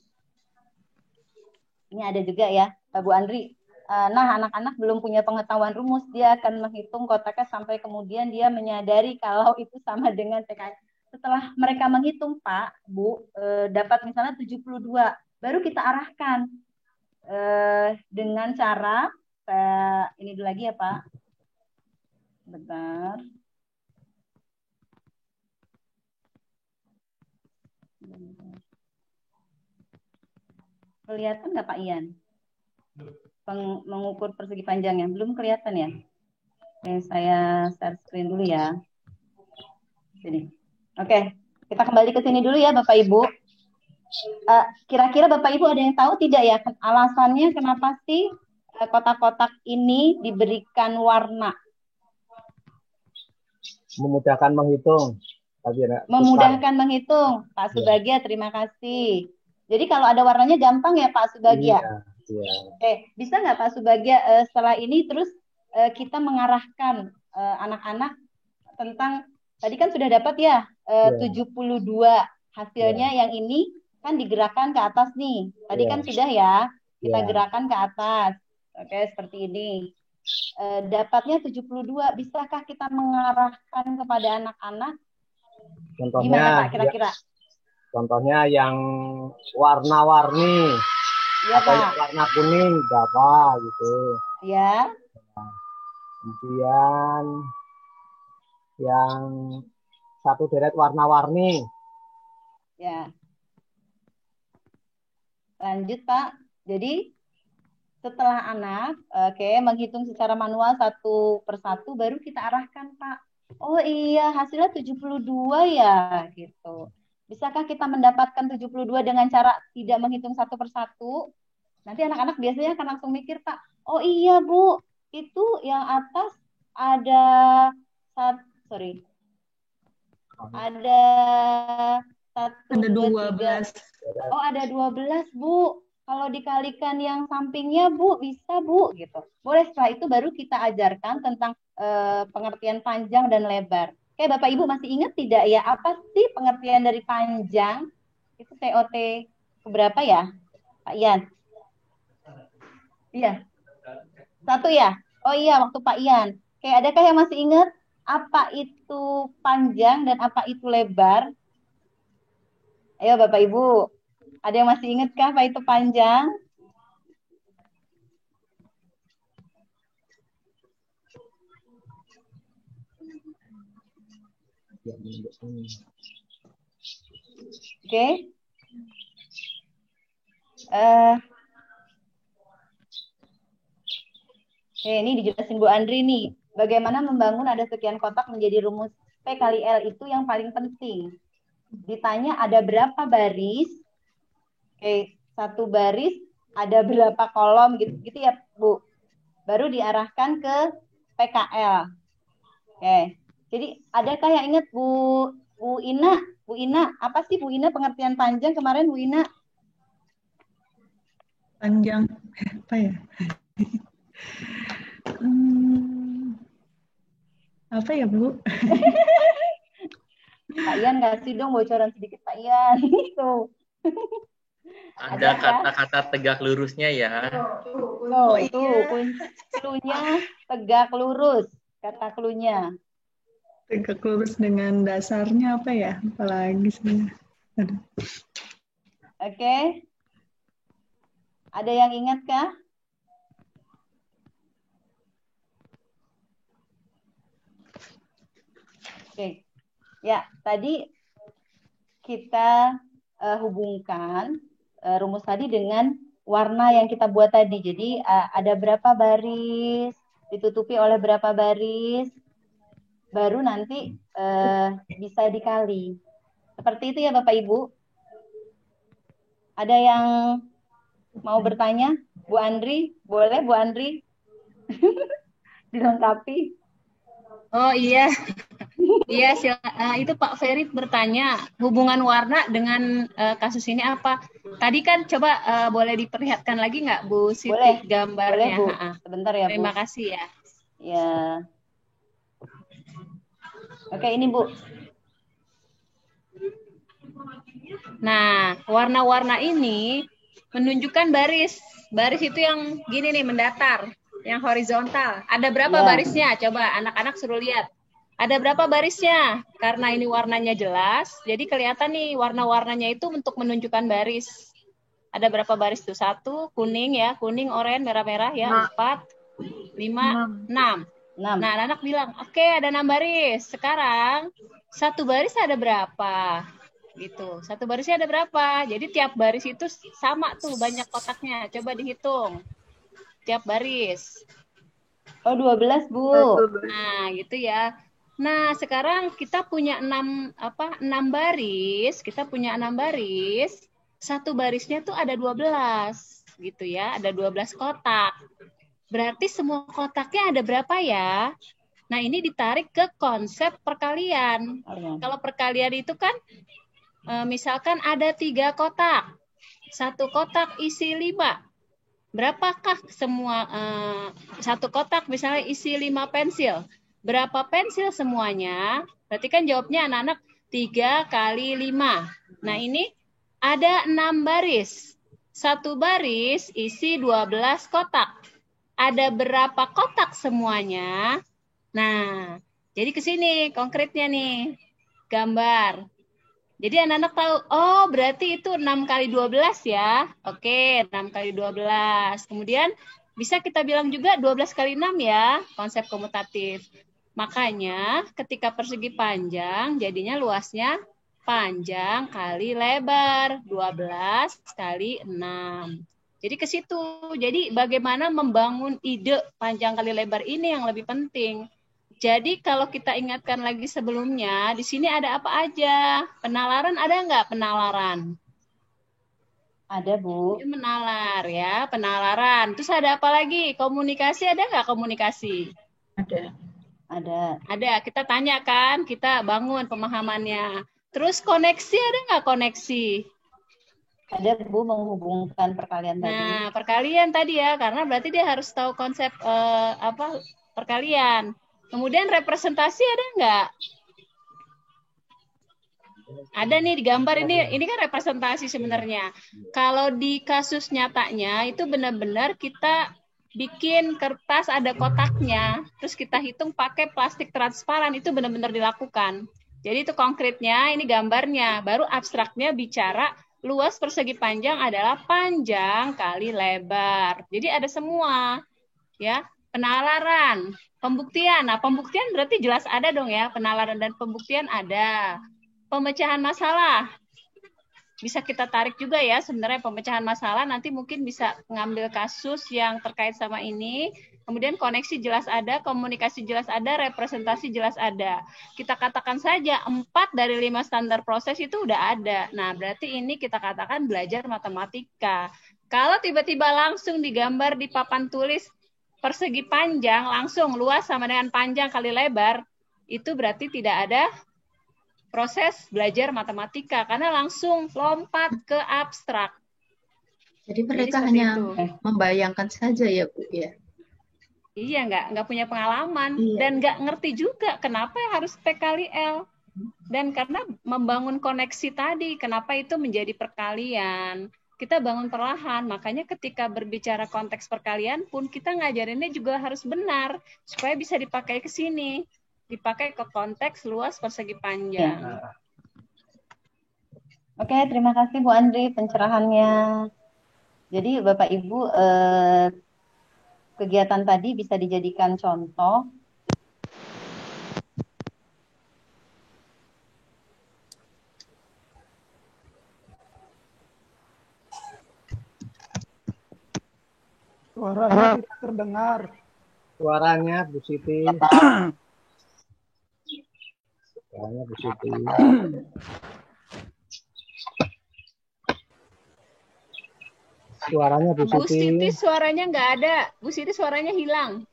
Speaker 3: Ini ada juga ya Bu Andri. Nah, anak-anak belum punya pengetahuan rumus, dia akan menghitung kotaknya sampai kemudian dia menyadari kalau itu sama dengan PKI. Setelah mereka menghitung Pak, Bu, dapat misalnya 72, baru kita arahkan dengan cara ini dulu lagi ya Pak. Bentar. Kelihatan nggak Pak Ian? Mengukur persegi panjangnya. Belum kelihatan ya? Oke, saya share screen dulu ya. Sini. Oke, kita kembali ke sini dulu ya Bapak Ibu. Kira-kira Bapak Ibu ada yang tahu tidak ya alasannya kenapa sih kotak-kotak ini diberikan warna?
Speaker 6: Memudahkan menghitung.
Speaker 3: Memudahkan menghitung, Pak Subagia, terima kasih. Jadi kalau ada warnanya gampang ya Pak Subagia.
Speaker 6: Iya.
Speaker 3: Oke, bisa nggak Pak Subagia setelah ini terus kita mengarahkan anak-anak tentang tadi kan sudah dapat ya 72 hasilnya, yang ini kan digerakkan ke atas nih. Tadi kan sudah ya kita gerakan ke atas. Oke, seperti ini. Dapatnya 72, bisakah kita mengarahkan kepada anak-anak?
Speaker 6: Contohnya,
Speaker 3: gimana Pak kira-kira?
Speaker 6: Contohnya yang warna-warni, atau yang warna kuning berapa gitu.
Speaker 3: Ya.
Speaker 6: Kemudian yang satu deret warna-warni.
Speaker 3: Ya. Lanjut Pak. Jadi setelah anak menghitung secara manual satu persatu, baru kita arahkan Pak. Oh iya, hasilnya 72 ya gitu. Bisakah kita mendapatkan 72 dengan cara tidak menghitung satu persatu? Nanti anak-anak biasanya akan langsung mikir, Pak, oh iya Bu, itu yang atas ada ada 12. Oh, ada 12, Bu. Kalau dikalikan yang sampingnya, Bu, bisa, Bu, gitu. Boleh, setelah itu baru kita ajarkan tentang pengertian panjang dan lebar. Oke, Bapak Ibu masih ingat tidak ya, apa sih pengertian dari panjang? Itu TOT keberapa ya, Pak Ian? Iya. 1 ya? Oh iya, waktu Pak Ian. Oke, adakah yang masih ingat apa itu panjang dan apa itu lebar? Ayo Bapak Ibu, ada yang masih ingat kah apa itu panjang? Oke. Ini dijelasin Bu Andri nih, bagaimana membangun ada sekian kotak menjadi rumus P kali L itu yang paling penting. Ditanya ada berapa baris, satu baris ada berapa kolom gitu ya Bu. Baru diarahkan ke PKL. Jadi adakah yang ingat Bu Ina? Bu Ina, apa sih Bu Ina pengertian panjang kemarin Bu Ina?
Speaker 9: Panjang apa ya? Apa ya Bu?
Speaker 3: Pak Ian ngasih dong bocoran sedikit Pak Ian. Itu.
Speaker 1: Ada kata-kata tegak lurusnya ya.
Speaker 3: Itu cluenya tegak lurus. Kata cluenya.
Speaker 9: Tegak lurus dengan dasarnya apa ya? Apalagi sih.
Speaker 3: Oke. Ada yang ingat kah? Oke. Ya, tadi kita hubungkan rumus tadi dengan warna yang kita buat tadi. Jadi ada berapa baris, ditutupi oleh berapa baris, baru nanti bisa dikali. Seperti itu ya Bapak Ibu. Ada yang mau bertanya? Bu Andri, boleh Bu Andri? Dilengkapi.
Speaker 11: Oh iya, iya itu Pak Ferit bertanya hubungan warna dengan kasus ini apa? Tadi kan coba boleh diperlihatkan lagi nggak Bu Siti
Speaker 3: Boleh.
Speaker 11: gambarnya?
Speaker 3: Boleh Bu. Sebentar ya Bu.
Speaker 11: Terima kasih ya.
Speaker 3: Ya. Oke ini Bu.
Speaker 11: Nah, warna-warna ini menunjukkan baris. Baris itu yang gini nih mendatar, yang horizontal. Ada berapa barisnya? Coba anak-anak suruh lihat. Ada berapa barisnya? Karena ini warnanya jelas, jadi kelihatan nih warna-warnanya itu untuk menunjukkan baris. Ada berapa baris tuh? 1, kuning ya, kuning, oranye, merah-merah ya, 4, 5, 6. Nah, anak-anak bilang, oke, ada 6 baris. Sekarang, satu baris ada berapa? Gitu. Satu barisnya ada berapa? Jadi tiap baris itu sama tuh banyak kotaknya. Coba dihitung. Tiap baris.
Speaker 3: Oh, 12, Bu.
Speaker 11: Nah, gitu ya. Nah, sekarang kita punya 6 baris. Kita punya 6 baris. Satu barisnya tuh ada 12 gitu ya. Ada 12 kotak. Berarti semua kotaknya ada berapa ya? Nah, ini ditarik ke konsep perkalian. Kalau perkalian itu kan misalkan ada 3 kotak. Satu kotak isi 5. Berapakah semua satu kotak misalnya isi 5 pensil? Berapa pensil semuanya? Berarti kan jawabnya anak-anak 3 kali 5. Nah, ini ada 6 baris. Satu baris isi 12 kotak. Ada berapa kotak semuanya? Nah, jadi ke sini konkretnya nih. Gambar. Jadi anak-anak tahu, oh berarti itu 6 kali 12 ya. Oke, 6 kali 12. Kemudian bisa kita bilang juga 12 kali 6 ya, konsep komutatif. Makanya ketika persegi panjang, jadinya luasnya panjang kali lebar. 12 kali 6. Jadi ke situ. Jadi bagaimana membangun ide panjang kali lebar ini yang lebih penting. Jadi kalau kita ingatkan lagi sebelumnya, di sini ada apa aja? Penalaran ada nggak penalaran?
Speaker 3: Ada, Bu.
Speaker 11: Menalar ya, penalaran. Terus ada apa lagi? Komunikasi ada nggak komunikasi?
Speaker 2: Ada.
Speaker 11: Ada. Kita tanya kan, kita bangun pemahamannya. Terus koneksi ada nggak koneksi?
Speaker 3: Ada, Bu, menghubungkan perkalian tadi.
Speaker 11: Nah, perkalian tadi ya, karena berarti dia harus tahu konsep perkalian. Kemudian representasi ada nggak? Ada nih di gambar ini kan representasi sebenarnya. Kalau di kasus nyatanya itu benar-benar kita bikin kertas ada kotaknya, terus kita hitung pakai plastik transparan, itu benar-benar dilakukan. Jadi itu konkretnya, ini gambarnya. Baru abstraknya bicara luas persegi panjang adalah panjang kali lebar. Jadi ada semua, ya. Penalaran, pembuktian. Nah, pembuktian berarti jelas ada dong ya. Penalaran dan pembuktian ada. Pemecahan masalah. Bisa kita tarik juga ya sebenarnya pemecahan masalah. Nanti mungkin bisa ngambil kasus yang terkait sama ini. Kemudian koneksi jelas ada, komunikasi jelas ada, representasi jelas ada. Kita katakan saja 4 dari 5 standar proses itu udah ada. Nah, berarti ini kita katakan belajar matematika. Kalau tiba-tiba langsung digambar di papan tulis persegi panjang langsung luas sama dengan panjang kali lebar, itu berarti tidak ada proses belajar matematika karena langsung lompat ke abstrak.
Speaker 2: Jadi mereka hanya membayangkan saja ya Bu ya.
Speaker 11: Iya, nggak punya pengalaman dan nggak ngerti juga kenapa harus P kali L. Dan karena membangun koneksi tadi, kenapa itu menjadi perkalian. Kita bangun perlahan, makanya ketika berbicara konteks perkalian pun kita ngajarinnya juga harus benar, supaya bisa dipakai ke sini, dipakai ke konteks luas persegi panjang.
Speaker 3: Ya. Oke, terima kasih Bu Andri pencerahannya. Jadi Bapak Ibu, kegiatan tadi bisa dijadikan contoh.
Speaker 10: Suaranya tidak terdengar.
Speaker 6: Suaranya Bu Siti. Suaranya Bu Siti. Suaranya Bu
Speaker 11: Bu
Speaker 6: Siti.
Speaker 11: Siti suaranya nggak ada. Bu Siti suaranya hilang.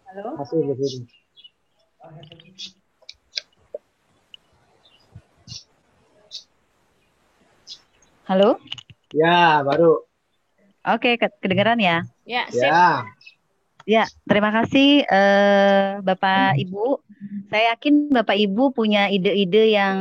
Speaker 3: Halo?
Speaker 6: Masih Bu Siti.
Speaker 3: Halo?
Speaker 6: Ya, baru.
Speaker 3: Oke, kedengeran ya?
Speaker 11: Ya, sip.
Speaker 6: Ya.
Speaker 3: Ya, terima kasih Bapak Ibu. Saya yakin Bapak Ibu punya ide-ide yang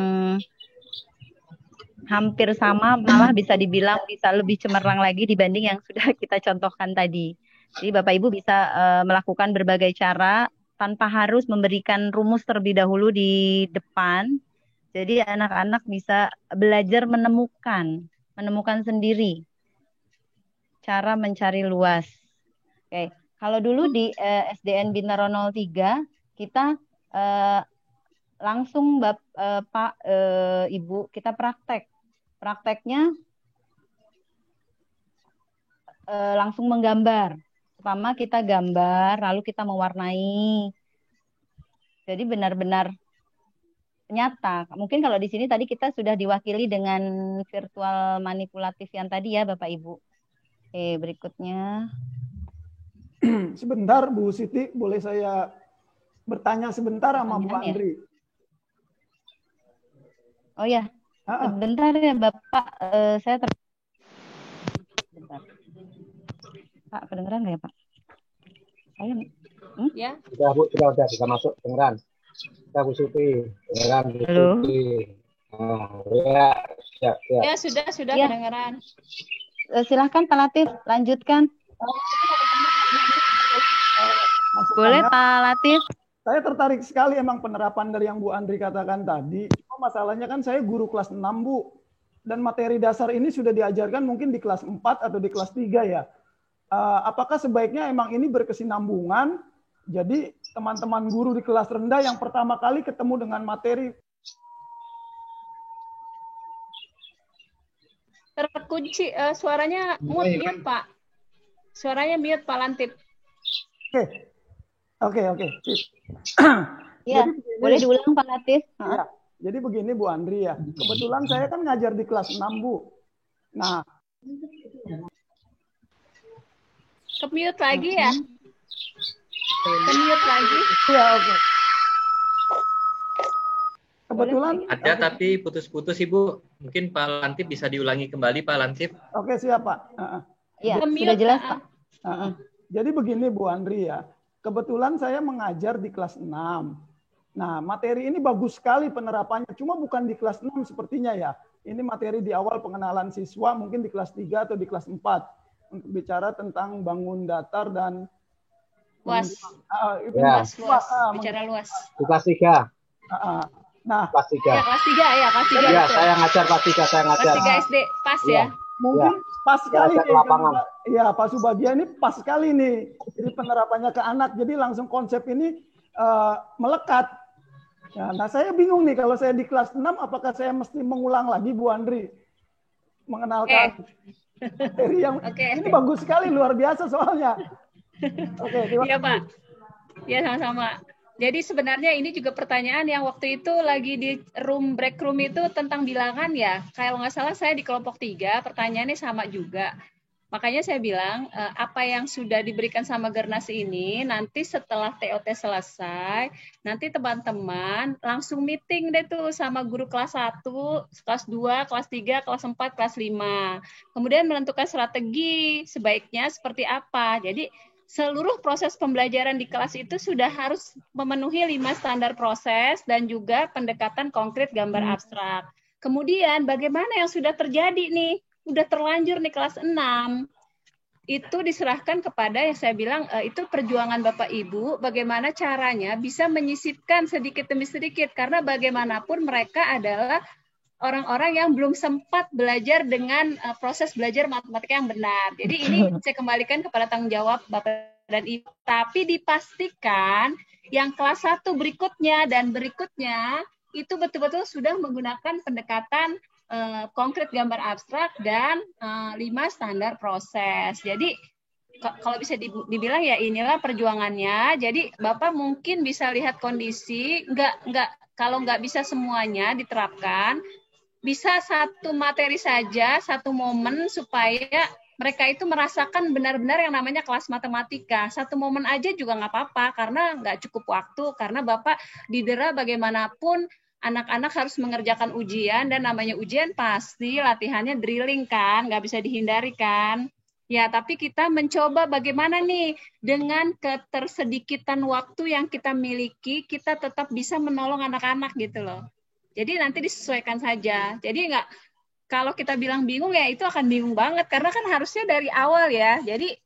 Speaker 3: hampir sama, malah bisa dibilang bisa lebih cemerlang lagi dibanding yang sudah kita contohkan tadi. Jadi Bapak Ibu bisa melakukan berbagai cara tanpa harus memberikan rumus terlebih dahulu di depan. Jadi anak-anak bisa belajar menemukan sendiri cara mencari luas. Oke, kalau dulu di SDN Bintaro 03 kita langsung Pak Ibu kita prakteknya langsung menggambar. Pertama kita gambar, lalu kita mewarnai. Jadi benar-benar nyata. Mungkin kalau di sini tadi kita sudah diwakili dengan virtual manipulatif yang tadi ya Bapak Ibu. Oke, berikutnya.
Speaker 10: Sebentar Bu Siti, boleh saya bertanya sebentar sama Bu Andri?
Speaker 3: Oh ya, sebentar ya Bapak. Saya sebentar. Pak, kedengeran nggak ya Pak? Saya,
Speaker 11: ya.
Speaker 6: Sudah bisa masuk, kedengeran. Kita Bu Siti, kedengeran Bu Siti. Ya,
Speaker 11: ya sudah ya. Kedengeran.
Speaker 3: Silahkan Pak Latif, lanjutkan. Boleh Pak Latif.
Speaker 10: Saya tertarik sekali emang penerapan dari yang Bu Andri katakan tadi. Cuma masalahnya kan saya guru kelas 6 Bu. Dan materi dasar ini sudah diajarkan mungkin di kelas 4 atau di kelas 3 ya. Apakah sebaiknya emang ini berkesinambungan? Jadi teman-teman guru di kelas rendah yang pertama kali ketemu dengan materi
Speaker 11: terkunci suaranya mute Pak. Suaranya mute Pak Lantip.
Speaker 10: Oke.
Speaker 3: Iya, boleh diulang Pak Latif.
Speaker 10: Ya, jadi begini Bu Andri ya. Kebetulan saya kan ngajar di kelas 6 Bu. Nah,
Speaker 11: ke-mute lagi ya? Ke-mute lagi?
Speaker 10: Iya, oke. Kebetulan
Speaker 1: ada tapi putus-putus Ibu. Mungkin Pak Lantip bisa diulangi kembali Pak Lantip.
Speaker 10: Oke, siap Pak.
Speaker 3: Iya, sudah jelas Pak.
Speaker 10: Jadi begini Bu Andri ya. Kebetulan saya mengajar di kelas 6. Nah, materi ini bagus sekali penerapannya. Cuma bukan di kelas 6 sepertinya ya. Ini materi di awal pengenalan siswa mungkin di kelas 3 atau di kelas 4. Untuk bicara tentang bangun datar dan
Speaker 11: luas. Bicara luas.
Speaker 6: Di kelas 3.
Speaker 10: Nah,
Speaker 6: kelas 3.
Speaker 11: Ya, kelas 3 ya, kelas 3.
Speaker 6: Ya, saya ngajar kelas 3, saya ngajar.
Speaker 11: Kelas 3 SD, pas ya.
Speaker 10: Mungkin pas sekali nih.
Speaker 6: Lapangan.
Speaker 10: Ya, Pak Subadia ini pas sekali nih. Jadi penerapannya ke anak. Jadi langsung konsep ini melekat. Ya, nah, saya bingung nih kalau saya di kelas 6 apakah saya mesti mengulang lagi Bu Andri mengenalkan materi yang ini bagus sekali, luar biasa soalnya.
Speaker 11: Iya Pak. Ya sama-sama. Jadi sebenarnya ini juga pertanyaan yang waktu itu lagi di break room itu tentang bilangan ya. Kalau nggak salah saya di kelompok 3, pertanyaannya sama juga. Makanya saya bilang apa yang sudah diberikan sama Gernas ini nanti setelah TOT selesai, nanti teman-teman langsung meeting deh tuh sama guru kelas 1, kelas 2, kelas 3, kelas 4, kelas 5. Kemudian menentukan strategi sebaiknya seperti apa. Jadi seluruh proses pembelajaran di kelas itu sudah harus memenuhi 5 standar proses dan juga pendekatan konkret gambar abstrak. Kemudian bagaimana yang sudah terjadi nih? Udah terlanjur nih kelas 6, itu diserahkan kepada yang saya bilang itu perjuangan Bapak Ibu, bagaimana caranya bisa menyisipkan sedikit demi sedikit, karena bagaimanapun mereka adalah orang-orang yang belum sempat belajar dengan proses belajar matematika yang benar. Jadi ini saya kembalikan kepada tanggung jawab Bapak dan Ibu, tapi dipastikan yang kelas 1 berikutnya dan berikutnya itu betul-betul sudah menggunakan pendekatan konkret gambar abstrak, dan 5 standar proses. Jadi kalau bisa dibilang ya inilah perjuangannya. Jadi Bapak mungkin bisa lihat kondisi, kalau nggak bisa semuanya diterapkan, bisa satu materi saja, satu momen supaya mereka itu merasakan benar-benar yang namanya kelas matematika. Satu momen aja juga nggak apa-apa, karena nggak cukup waktu, karena Bapak didera bagaimanapun anak-anak harus mengerjakan ujian, dan namanya ujian pasti latihannya drilling kan, nggak bisa dihindari kan. Ya, tapi kita mencoba bagaimana nih dengan ketersedikitan waktu yang kita miliki, kita tetap bisa menolong anak-anak gitu loh. Jadi nanti disesuaikan saja. Jadi kalau kita bilang bingung ya itu akan bingung banget, karena kan harusnya dari awal ya. Jadi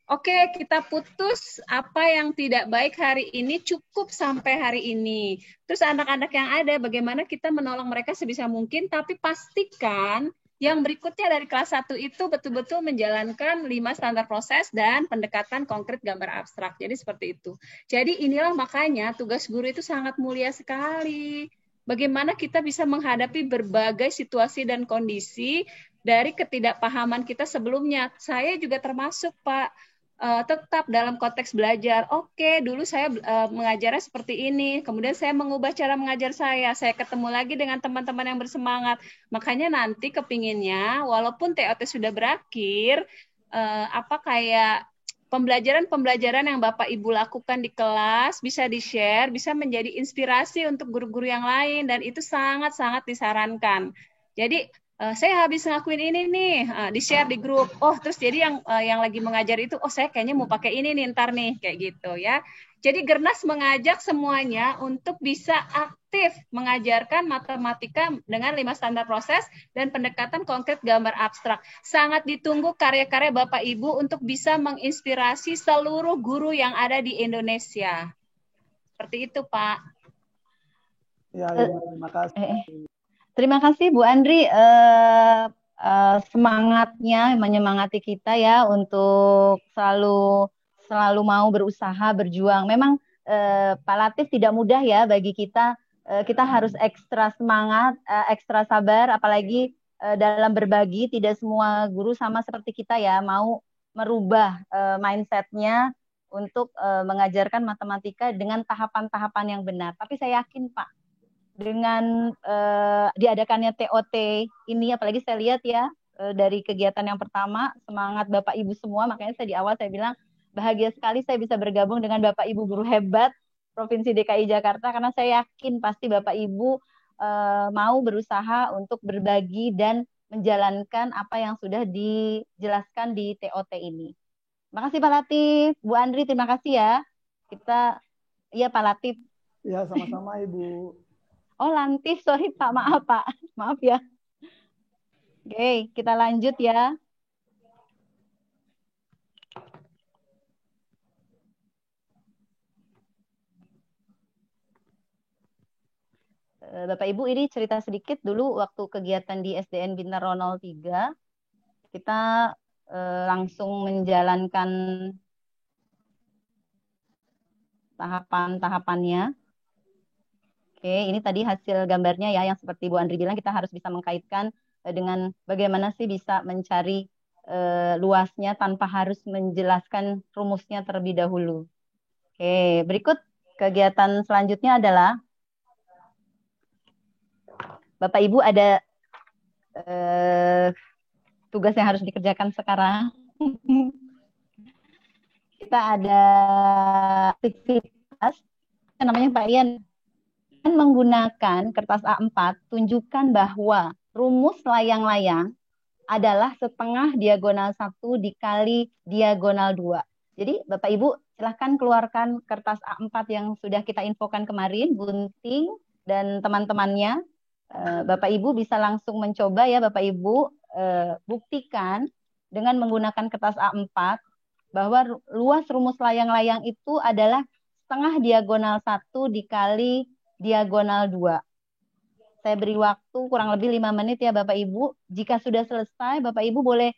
Speaker 11: oke, kita putus apa yang tidak baik hari ini cukup sampai hari ini. Terus anak-anak yang ada, bagaimana kita menolong mereka sebisa mungkin, tapi pastikan yang berikutnya dari kelas 1 itu betul-betul menjalankan 5 standar proses dan pendekatan konkret gambar abstrak. Jadi seperti itu. Jadi inilah makanya tugas guru itu sangat mulia sekali. Bagaimana kita bisa menghadapi berbagai situasi dan kondisi dari ketidakpahaman kita sebelumnya. Saya juga termasuk, Pak. Tetap dalam konteks belajar. Oke, dulu saya mengajarnya seperti ini, kemudian saya mengubah cara mengajar saya ketemu lagi dengan teman-teman yang bersemangat. Makanya nanti kepinginnya, walaupun TOT sudah berakhir, kayak pembelajaran-pembelajaran yang Bapak Ibu lakukan di kelas bisa di-share, bisa menjadi inspirasi untuk guru-guru yang lain, dan itu sangat-sangat disarankan. Jadi saya habis ngakuin ini nih, di-share di grup. Oh, terus jadi yang lagi mengajar itu, saya kayaknya mau pakai ini nih ntar nih, kayak gitu ya. Jadi Gernas mengajak semuanya untuk bisa aktif mengajarkan matematika dengan 5 standar proses dan pendekatan konkret gambar abstrak. Sangat ditunggu karya-karya Bapak Ibu untuk bisa menginspirasi seluruh guru yang ada di Indonesia. Seperti itu, Pak.
Speaker 10: Ya, Ibu, terima kasih.
Speaker 3: Terima kasih Bu Andri, semangatnya menyemangati kita ya untuk selalu mau berusaha berjuang. Memang Pak Latif tidak mudah ya bagi kita. Kita harus ekstra semangat, ekstra sabar, apalagi dalam berbagi. Tidak semua guru sama seperti kita ya, mau merubah mindsetnya untuk mengajarkan matematika dengan tahapan-tahapan yang benar. Tapi saya yakin Pak, dengan diadakannya TOT ini, apalagi saya lihat ya dari kegiatan yang pertama, semangat Bapak Ibu semua, makanya saya di awal saya bilang bahagia sekali saya bisa bergabung dengan Bapak Ibu guru hebat Provinsi DKI Jakarta, karena saya yakin pasti Bapak Ibu mau berusaha untuk berbagi dan menjalankan apa yang sudah dijelaskan di TOT ini. Terima kasih Pak Latif, Bu Andri, terima kasih ya. Iya Pak Latif.
Speaker 10: Ya, sama-sama Ibu.
Speaker 3: Oh, Lantif, sorry Pak, maaf Pak. Maaf ya. Oke, kita lanjut ya. Bapak Ibu, ini cerita sedikit dulu waktu kegiatan di SDN Bintaro 03. Kita langsung menjalankan tahapan-tahapannya. Oke, ini tadi hasil gambarnya ya, yang seperti Bu Andri bilang kita harus bisa mengkaitkan dengan bagaimana sih bisa mencari luasnya tanpa harus menjelaskan rumusnya terlebih dahulu. Oke, berikut kegiatan selanjutnya adalah Bapak Ibu ada tugas yang harus dikerjakan sekarang. Kita ada aktivitas namanya Pak Ian, menggunakan kertas A4, tunjukkan bahwa rumus layang-layang adalah setengah diagonal 1 dikali diagonal 2. Jadi Bapak Ibu silahkan keluarkan kertas A4 yang sudah kita infokan kemarin, gunting dan teman-temannya. Bapak Ibu bisa langsung mencoba ya Bapak Ibu, buktikan dengan menggunakan kertas A4 bahwa luas rumus layang-layang itu adalah setengah diagonal 1 dikali diagonal 2. Saya beri waktu kurang lebih 5 menit ya Bapak Ibu. Jika sudah selesai, Bapak Ibu boleh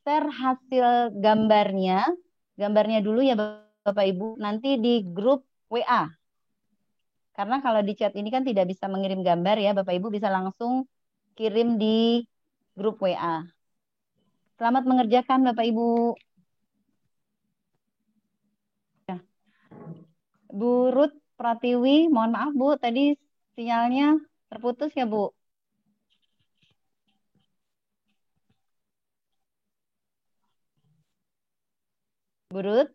Speaker 3: share hasil gambarnya. Gambarnya dulu ya Bapak Ibu, nanti di grup WA. Karena kalau di chat ini kan tidak bisa mengirim gambar ya, Bapak Ibu bisa langsung kirim di grup WA. Selamat mengerjakan Bapak Ibu. Ya. Bu Ruth Pratiwi, mohon maaf Bu, tadi sinyalnya terputus ya Bu. Bu Ruth?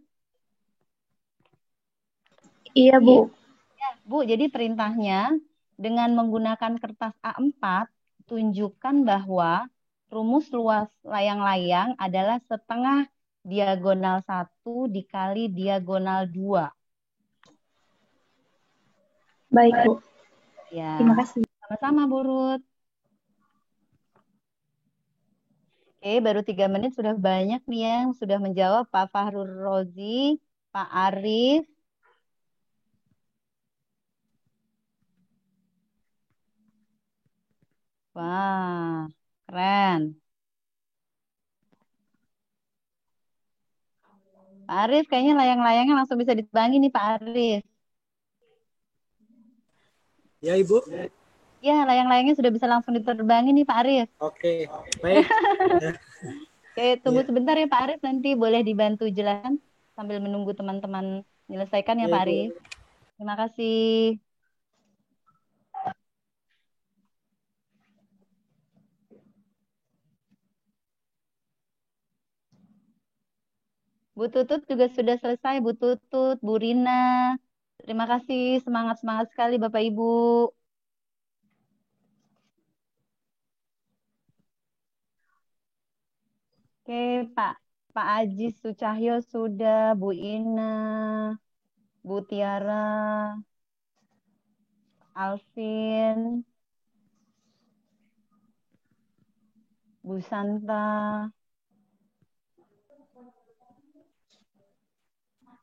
Speaker 5: Iya Bu.
Speaker 3: Ya, Bu, jadi perintahnya dengan menggunakan kertas A4, tunjukkan bahwa rumus luas layang-layang adalah setengah diagonal 1 dikali diagonal 2.
Speaker 5: Baik Bu.
Speaker 3: Ya,
Speaker 5: Terima kasih.
Speaker 3: sama-sama Bu Ruth. Oke, baru 3 menit sudah banyak nih yang sudah menjawab. Pak Fahrul Rozi, Pak Arif. Wah, keren. Pak Arif, kayaknya layang-layangnya langsung bisa diterbangin nih Pak Arif.
Speaker 13: Ya Ibu.
Speaker 3: Ya, layang-layangnya sudah bisa langsung diterbangin nih Pak Arif.
Speaker 13: Oke, baik.
Speaker 3: Oke, tunggu sebentar ya Pak Arif, nanti boleh dibantu jelaskan sambil menunggu teman-teman menyelesaikan ya
Speaker 13: Ya,
Speaker 3: Pak
Speaker 13: Ibu.
Speaker 3: Arif. Terima kasih. Bu Tutut juga sudah selesai, Bu Tutut, Bu Rina. Terima kasih, semangat-semangat sekali Bapak Ibu. Oke, Pak Aji Sucahyo sudah, Bu Ina, Bu Tiara, Alvin, Bu Santa.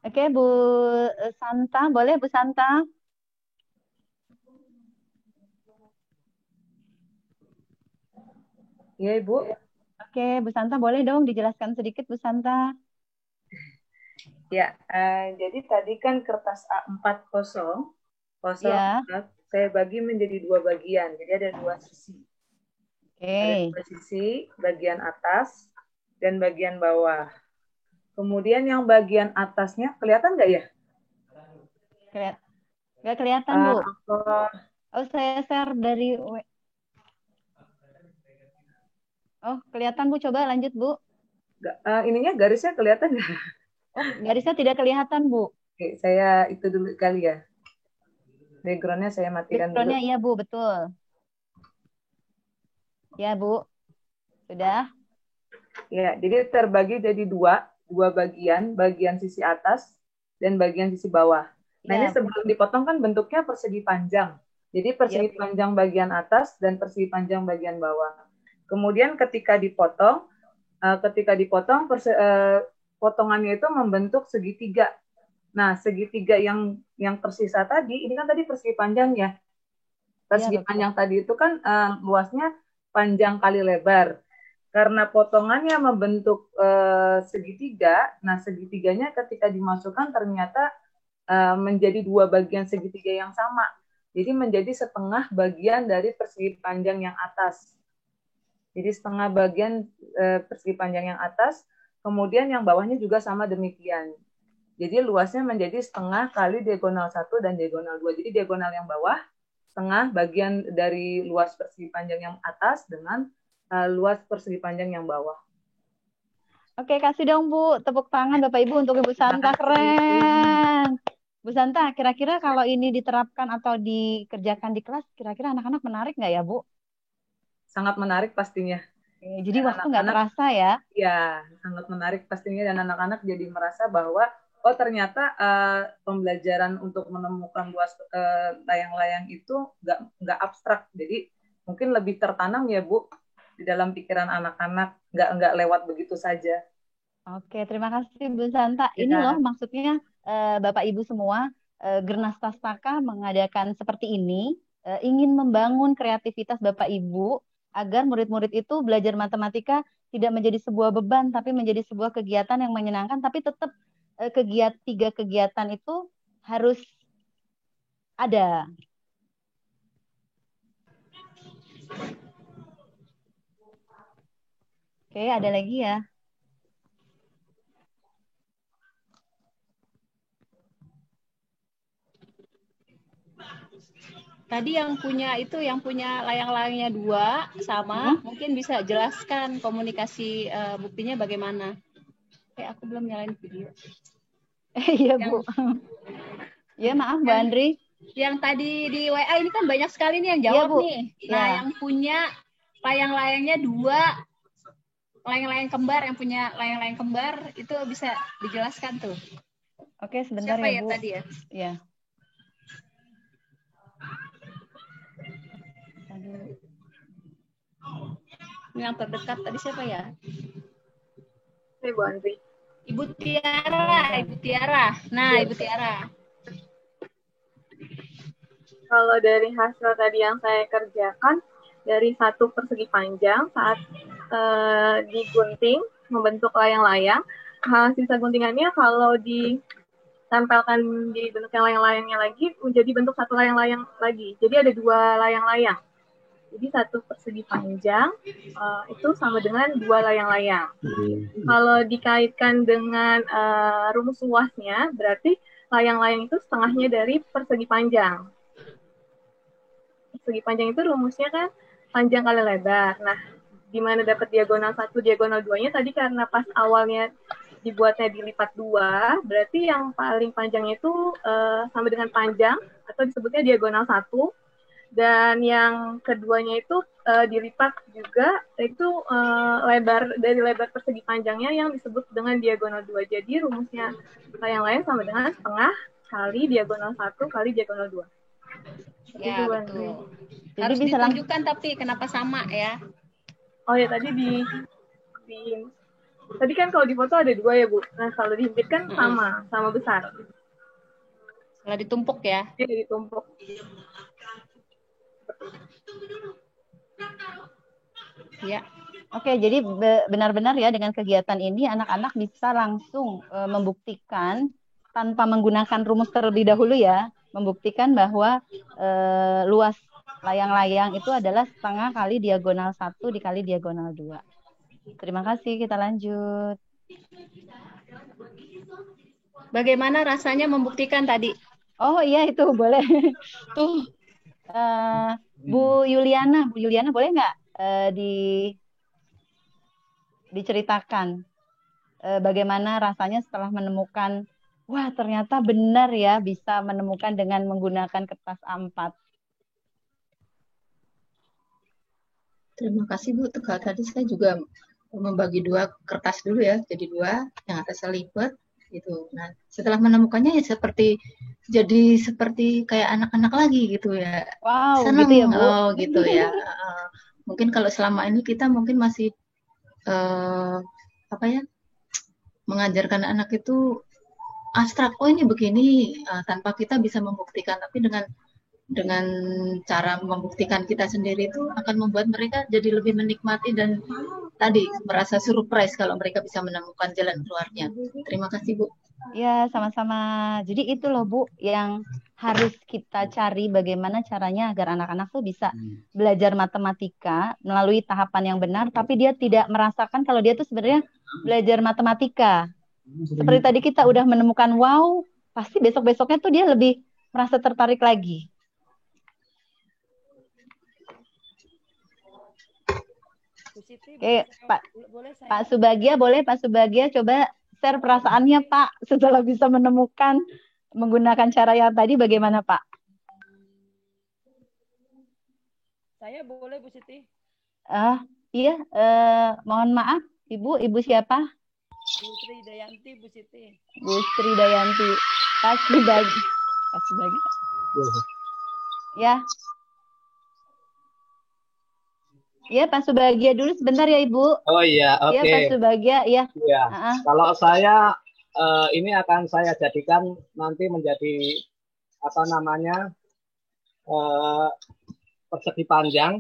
Speaker 3: Oke, Bu Santa, boleh Bu Santa?
Speaker 14: Iya, Ibu.
Speaker 3: Oke, Bu Santa boleh dong dijelaskan sedikit Bu Santa.
Speaker 14: Ya, jadi tadi kan kertas A4 kosong,
Speaker 3: Ya.
Speaker 14: saya bagi menjadi 2 bagian, jadi ada 2 sisi. Ada 2 sisi, bagian atas dan bagian bawah. Kemudian yang bagian atasnya kelihatan nggak ya?
Speaker 3: Nggak kelihatan Bu. Oh, saya share dari. Oh, kelihatan Bu, coba lanjut Bu.
Speaker 14: Ininya garisnya kelihatan nggak?
Speaker 3: Oh, garisnya tidak kelihatan Bu.
Speaker 14: Oke, saya itu dulu kali ya. Background-nya saya matikan dulu.
Speaker 3: Background-nya iya Bu, betul. Ya Bu, sudah.
Speaker 14: Ya, jadi terbagi jadi dua bagian, bagian sisi atas dan bagian sisi bawah. Nah, ini sebelum dipotong kan bentuknya persegi panjang. Jadi persegi panjang bagian atas dan persegi panjang bagian bawah. Kemudian ketika dipotong potongannya itu membentuk segitiga. Nah, segitiga yang tersisa tadi, ini kan tadi persegi panjang ya. Persegi panjang tadi itu kan luasnya panjang kali lebar. Karena potongannya membentuk segitiga, nah segitiganya ketika dimasukkan ternyata menjadi 2 bagian segitiga yang sama. Jadi menjadi setengah bagian dari persegi panjang yang atas. Jadi setengah bagian persegi panjang yang atas, kemudian yang bawahnya juga sama demikian. Jadi luasnya menjadi setengah kali diagonal 1 dan diagonal 2. Jadi diagonal yang bawah, setengah bagian dari luas persegi panjang yang atas dengan luas persegi panjang yang bawah.
Speaker 3: Oke, kasih dong Bu tepuk tangan Bapak Ibu untuk Ibu Santa, keren. Bu Santa, kira-kira kalau ini diterapkan atau dikerjakan di kelas, kira-kira anak-anak menarik nggak ya Bu?
Speaker 14: Sangat menarik pastinya.
Speaker 3: Jadi waktu nggak terasa ya?
Speaker 14: Ya, sangat menarik pastinya dan anak-anak jadi merasa bahwa oh ternyata pembelajaran untuk menemukan luas layang-layang itu nggak abstrak. Jadi mungkin lebih tertanam ya Bu di dalam pikiran anak-anak, nggak lewat begitu saja.
Speaker 3: Oke, terima kasih Bu Santa. Ini loh maksudnya Bapak Ibu semua, Gernas Pastaka mengadakan seperti ini, ingin membangun kreativitas Bapak Ibu agar murid-murid itu belajar matematika tidak menjadi sebuah beban, tapi menjadi sebuah kegiatan yang menyenangkan, tapi tetap 3 kegiatan itu harus ada. Oke, ada lagi ya?
Speaker 11: Tadi yang punya layang-layangnya 2 sama, mungkin bisa jelaskan komunikasi buktinya bagaimana? Aku belum nyalain video.
Speaker 3: Iya, Bu. Ya, maaf, Bu Andri.
Speaker 11: Yang tadi di WA ini kan banyak sekali nih yang jawab nih. Nah, yang punya layang-layangnya 2, layang-layang kembar, yang punya layang-layang kembar itu bisa dijelaskan tuh.
Speaker 3: Oke, sebentar
Speaker 11: siapa
Speaker 3: ya, Bu.
Speaker 11: Tadi ya?
Speaker 3: Ya.
Speaker 11: Yang terdekat tadi siapa ya?
Speaker 5: Ibu Andri.
Speaker 11: Ibu Tiara. Nah, Ibu Tiara.
Speaker 5: Kalau dari hasil tadi yang saya kerjakan, dari satu persegi panjang saat digunting membentuk layang-layang, sisa guntingannya kalau ditempelkan di bentuk yang layang-layangnya lagi menjadi bentuk satu layang-layang lagi. Jadi ada 2 layang-layang. Jadi satu persegi panjang itu sama dengan 2 layang-layang. Kalau dikaitkan dengan rumus luasnya, berarti layang-layang itu setengahnya dari persegi panjang. Persegi panjang itu rumusnya kan panjang kali lebar. Nah, di mana dapat diagonal 1, diagonal 2-nya tadi karena pas awalnya dibuatnya dilipat 2, berarti yang paling panjangnya itu sama dengan panjang atau disebutnya diagonal 1. Dan yang keduanya itu dilipat juga, itu lebar persegi panjangnya yang disebut dengan diagonal 2. Jadi rumusnya layang-layang sama dengan setengah kali diagonal 1 kali diagonal 2.
Speaker 11: Ya, betul. Harus ditunjukkan tapi kenapa sama ya?
Speaker 5: Oh ya, tadi tadi kan kalau di foto ada 2 ya, Bu. Nah, kalau dihimpit kan sama besar.
Speaker 11: Kalau ditumpuk ya?
Speaker 5: Iya, ditumpuk.
Speaker 3: Ya. Oke, jadi benar-benar ya dengan kegiatan ini anak-anak bisa langsung membuktikan tanpa menggunakan rumus terlebih dahulu ya, membuktikan bahwa luas layang-layang itu adalah setengah kali diagonal 1 dikali diagonal 2. Terima kasih, kita lanjut.
Speaker 11: Bagaimana rasanya membuktikan tadi?
Speaker 3: Oh iya, itu boleh. Tuh, Bu Yuliana boleh nggak diceritakan bagaimana rasanya setelah menemukan, wah ternyata benar ya bisa menemukan dengan menggunakan kertas A4.
Speaker 2: Terima kasih Bu. Tadi saya juga membagi 2 kertas dulu ya, jadi 2 yang atasnya lipat gitu. Nah, setelah menemukannya ya jadi seperti kayak anak-anak lagi gitu ya.
Speaker 3: Wow,
Speaker 2: senang
Speaker 3: gitu ya, Bu.
Speaker 2: Gitu ya. Mungkin kalau selama ini kita mungkin masih mengajarkan anak itu abstrak. Oh ini begini, tanpa kita bisa membuktikan, tapi dengan cara membuktikan kita sendiri itu akan membuat mereka jadi lebih menikmati dan tadi merasa surprise kalau mereka bisa menemukan jalan keluarnya. Terima kasih, Bu.
Speaker 3: Ya, sama-sama. Jadi itu loh, Bu, yang harus kita cari bagaimana caranya agar anak-anak tuh bisa belajar matematika melalui tahapan yang benar, tapi dia tidak merasakan kalau dia tuh sebenarnya belajar matematika. Seperti tadi kita udah menemukan wow, pasti besok-besoknya tuh dia lebih merasa tertarik lagi. Oke, Pak Subagia, boleh Pak Subagia coba share perasaannya Pak setelah bisa menemukan menggunakan cara yang tadi bagaimana Pak?
Speaker 15: Saya boleh Bu Siti?
Speaker 3: Iya, mohon maaf Ibu siapa?
Speaker 15: Bu Sri Dayanti Bu Siti.
Speaker 3: Bu Sri Dayanti. Pak Subagia. Ya. Ya, Pak Subagia dulu sebentar ya, Ibu.
Speaker 6: Oh iya, oke.
Speaker 3: Ya, Pak Subagia, ya.
Speaker 6: Iya. Kalau saya ini akan saya jadikan nanti menjadi persegi panjang.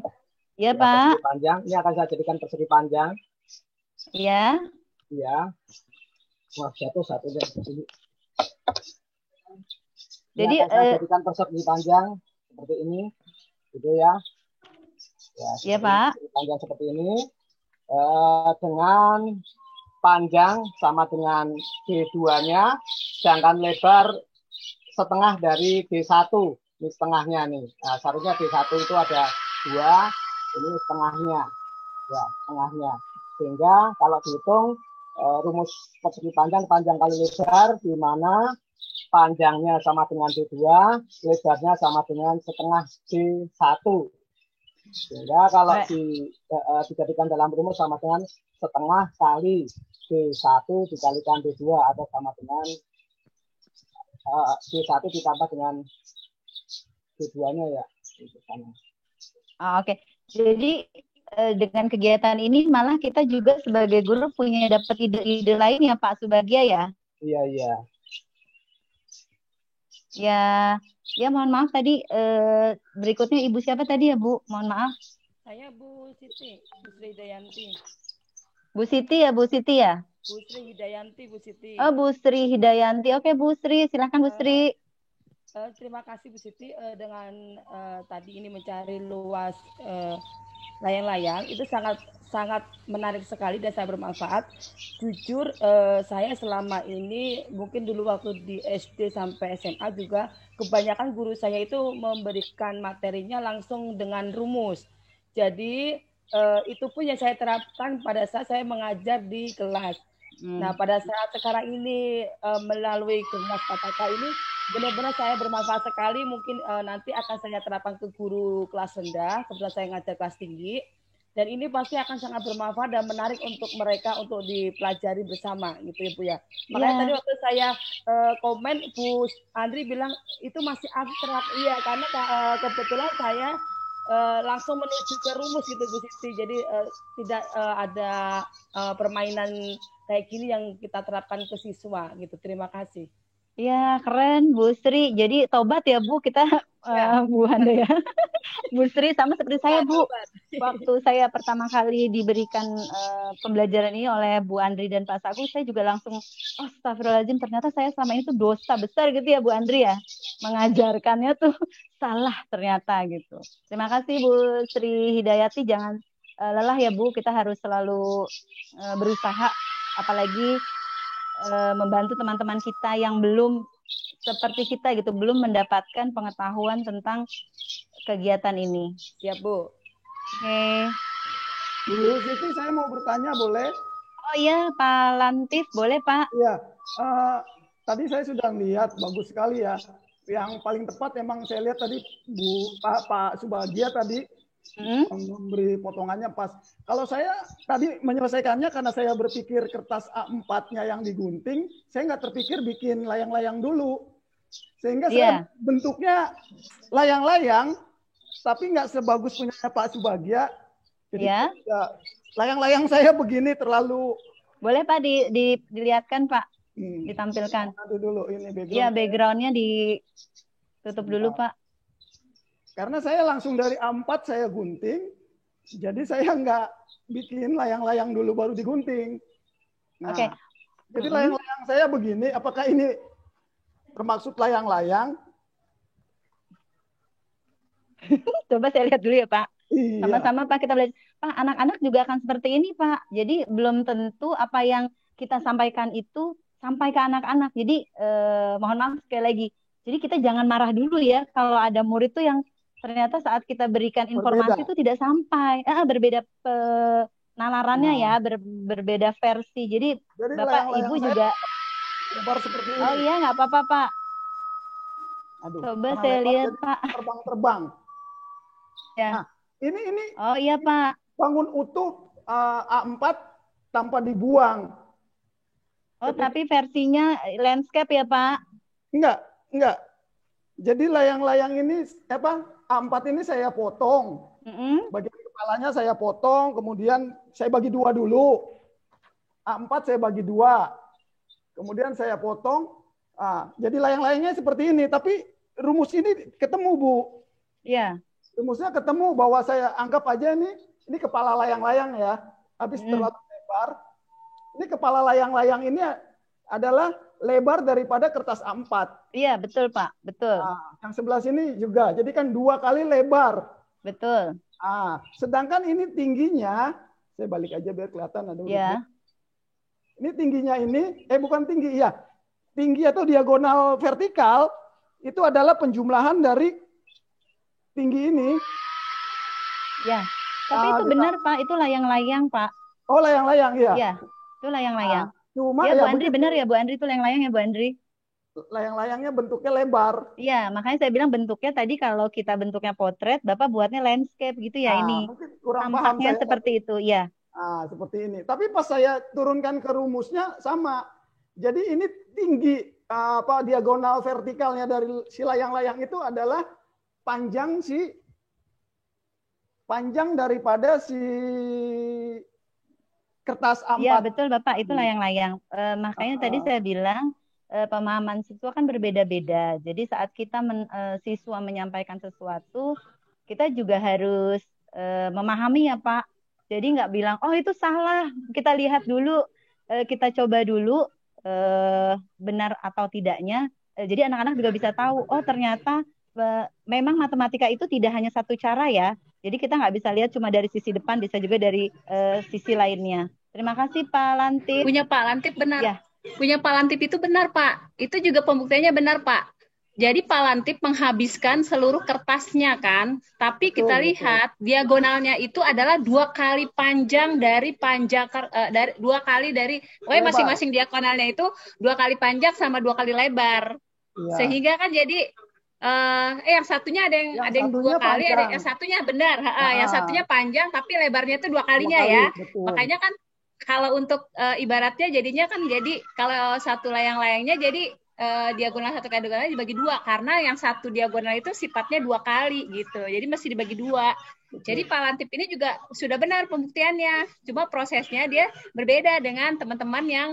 Speaker 3: Iya,
Speaker 6: ya,
Speaker 3: Pak.
Speaker 6: Persegi panjang. Ini akan saya jadikan persegi panjang.
Speaker 3: Iya.
Speaker 6: Iya. Wah, satu-satunya sini.
Speaker 3: Jadi
Speaker 6: akan saya jadikan persegi panjang seperti ini, gitu ya.
Speaker 3: Ya, Pak.
Speaker 6: Panjang seperti ini. dengan panjang sama dengan D2-nya, sedangkan lebar setengah dari D1. Ini setengahnya nih. Nah, seharusnya D1 itu ada 2, ini setengahnya. Ya, setengahnya. Sehingga kalau dihitung rumus persegi panjang kali lebar, di mana panjangnya sama dengan D2, lebarnya sama dengan setengah D1. Sehingga kalau dijadikan dalam rumus sama dengan setengah kali D1 dikalikan D2 atau sama dengan D1 ditambah dengan D2-nya ya.
Speaker 3: Oke. Jadi dengan kegiatan ini malah kita juga sebagai guru punya dapat ide-ide lain ya Pak Subagia ya?
Speaker 6: Iya, iya.
Speaker 3: Ya mohon maaf tadi berikutnya Ibu siapa tadi ya Bu? Mohon maaf.
Speaker 15: Saya Bu Siti, Bu Sri Hidayanti.
Speaker 3: Bu Siti ya, Bu Siti ya?
Speaker 15: Bu Sri Hidayanti, Bu Siti.
Speaker 3: Oh, Bu Sri Hidayanti. Oke, Bu Sri, silahkan Bu Sri.
Speaker 15: Terima kasih Bu Siti dengan tadi ini mencari luas layang-layang itu sangat menarik sekali dan sangat bermanfaat. Jujur saya selama ini mungkin dulu waktu di SD sampai SMA juga kebanyakan guru saya itu memberikan materinya langsung dengan rumus. Jadi itu pun yang saya terapkan pada saat saya mengajar di kelas. Nah pada saat sekarang ini melalui kelas KKK ini benar-benar saya bermanfaat sekali. Mungkin nanti akan saya terapkan ke guru kelas rendah setelah saya ngajar kelas tinggi. Dan ini pasti akan sangat bermanfaat dan menarik untuk mereka untuk dipelajari bersama gitu ya Bu ya. Makanya tadi waktu saya komen Bu Andri bilang itu masih abstrak. Iya karena kebetulan saya langsung menuju ke rumus gitu Bu Siti. Jadi tidak ada permainan kayak gini yang kita terapkan ke siswa gitu. Terima kasih.
Speaker 3: Ya keren Bu Sri. Jadi tobat ya Bu kita Bu Handa ya. Bu Sri sama seperti saya Bu. Waktu saya pertama kali diberikan pembelajaran ini oleh Bu Andri dan Pak Sagu, saya juga langsung astagfirullahaladzim, ternyata saya selama ini tuh dosa besar gitu ya Bu Andri ya. Mengajarkannya tuh salah ternyata gitu. Terima kasih Bu Sri Hidayati. Jangan lelah ya Bu, kita harus selalu berusaha, apalagi membantu teman-teman kita yang belum seperti kita gitu, belum mendapatkan pengetahuan tentang kegiatan ini.
Speaker 15: Siap Bu.
Speaker 3: Oke.
Speaker 10: Bu Siti, saya mau bertanya boleh?
Speaker 3: Oh iya Pak Lantif, boleh Pak?
Speaker 10: Iya. Tadi saya sudah lihat bagus sekali ya. Yang paling tepat emang saya lihat tadi Pak Subagia tadi memberi potongannya pas. Kalau saya tadi menyelesaikannya karena saya berpikir kertas A4-nya yang digunting, saya nggak terpikir bikin layang-layang dulu. Sehingga saya bentuknya layang-layang, tapi nggak sebagus punya Pak Subagia. Jadi layang-layang saya begini terlalu.
Speaker 3: Boleh Pak dilihatkan Pak, ditampilkan.
Speaker 10: Aduh dulu ini background.
Speaker 3: Iya backgroundnya ditutup dulu Pak.
Speaker 10: Karena saya langsung dari A4 saya gunting, jadi saya nggak bikin layang-layang dulu baru digunting. Nah, jadi layang-layang saya begini, apakah ini bermaksud layang-layang?
Speaker 3: Coba saya lihat dulu ya Pak.
Speaker 10: Iya.
Speaker 3: Sama-sama Pak kita belajar. Pak, anak-anak juga akan seperti ini Pak. Jadi belum tentu apa yang kita sampaikan itu sampai ke anak-anak. Jadi mohon maaf sekali lagi. Jadi kita jangan marah dulu ya kalau ada murid tuh yang ternyata saat kita berikan informasi itu tidak sampai. Berbeda penalarannya ya, berbeda versi. Jadi Bapak Ibu juga
Speaker 10: seperti ini.
Speaker 3: Oh iya nggak apa-apa Pak.
Speaker 10: Aduh,
Speaker 3: coba saya lihat Pak.
Speaker 10: Terbang-terbang.
Speaker 3: Ya.
Speaker 10: Nah, ini.
Speaker 3: Oh iya Pak.
Speaker 10: Bangun utuh A4 tanpa dibuang.
Speaker 3: Oh tapi versinya landscape ya Pak?
Speaker 10: Enggak. Jadi layang-layang ini A4 ini saya potong. Bagian kepalanya saya potong, kemudian saya bagi dua dulu. A4 saya bagi dua. Kemudian saya potong. Jadi layang-layangnya seperti ini, tapi rumus ini ketemu, Bu.
Speaker 3: Iya.
Speaker 10: Rumusnya ketemu bahwa saya anggap aja ini kepala layang-layang ya. Habis terlalu lebar. Ini kepala layang-layang ini adalah lebar daripada kertas A4.
Speaker 3: Iya, betul Pak, betul.
Speaker 10: Yang sebelah sini juga, jadi kan 2 kali lebar.
Speaker 3: Betul.
Speaker 10: Sedangkan ini tingginya Saya balik aja biar kelihatan ada hurufnya.
Speaker 3: Ya.
Speaker 10: Ini tingginya ini, bukan tinggi, ya. Tinggi atau diagonal vertikal itu adalah penjumlahan dari tinggi ini.
Speaker 3: Ya, tapi itu benar Pak, itu layang-layang Pak.
Speaker 10: Oh, layang-layang, ya.
Speaker 3: Iya, itu layang-layang.
Speaker 10: Cuma
Speaker 3: ya, Bu
Speaker 10: ya
Speaker 3: Andri benar ya, Bu Andri itu layang-layang ya, Bu Andri.
Speaker 10: Layang-layangnya bentuknya lebar.
Speaker 3: Iya, makanya saya bilang bentuknya tadi kalau kita bentuknya potret, Bapak buatnya landscape gitu ya ini.
Speaker 10: Mungkin kurang paham
Speaker 3: Tampaknya
Speaker 10: saya.
Speaker 3: seperti itu, ya.
Speaker 10: Seperti ini. Tapi pas saya turunkan ke rumusnya sama. Jadi ini tinggi diagonal vertikalnya dari si layang-layang itu adalah panjang daripada si kertas A4.
Speaker 3: Iya, betul Bapak, itu layang-layang. Makanya tadi saya bilang pemahaman siswa kan berbeda-beda. Jadi saat kita siswa menyampaikan sesuatu, kita juga harus memahami ya Pak. Jadi nggak bilang, oh itu salah, kita lihat dulu, kita coba dulu benar atau tidaknya. Jadi anak-anak juga bisa tahu, oh ternyata memang matematika itu tidak hanya satu cara ya. Jadi kita nggak bisa lihat cuma dari sisi depan, bisa juga dari sisi lainnya. Terima kasih Pak Lantip.
Speaker 11: Punya Pak Lantip benar.
Speaker 3: Ya.
Speaker 11: Punya Pak Lantip itu benar Pak. Itu juga pembuktiannya benar Pak. Jadi Pak Lantip menghabiskan seluruh kertasnya kan, tapi kita lihat diagonalnya itu adalah 2 kali panjang dari dari 2 kali dari, masing-masing diagonalnya itu 2 kali panjang sama 2 kali lebar. Ya. Sehingga kan jadi yang satunya ada yang 2 kali, ada yang satunya benar, yang satunya panjang tapi lebarnya itu 2 kalinya ya. Betul. Makanya kan kalau untuk ibaratnya jadinya kan jadi kalau satu layang-layangnya jadi diagonal satu kali diagonal dibagi 2 karena yang satu diagonal itu sifatnya 2 kali gitu. Jadi mesti dibagi 2. Jadi Pak Lantip ini juga sudah benar pembuktiannya. Cuma prosesnya dia berbeda dengan teman-teman yang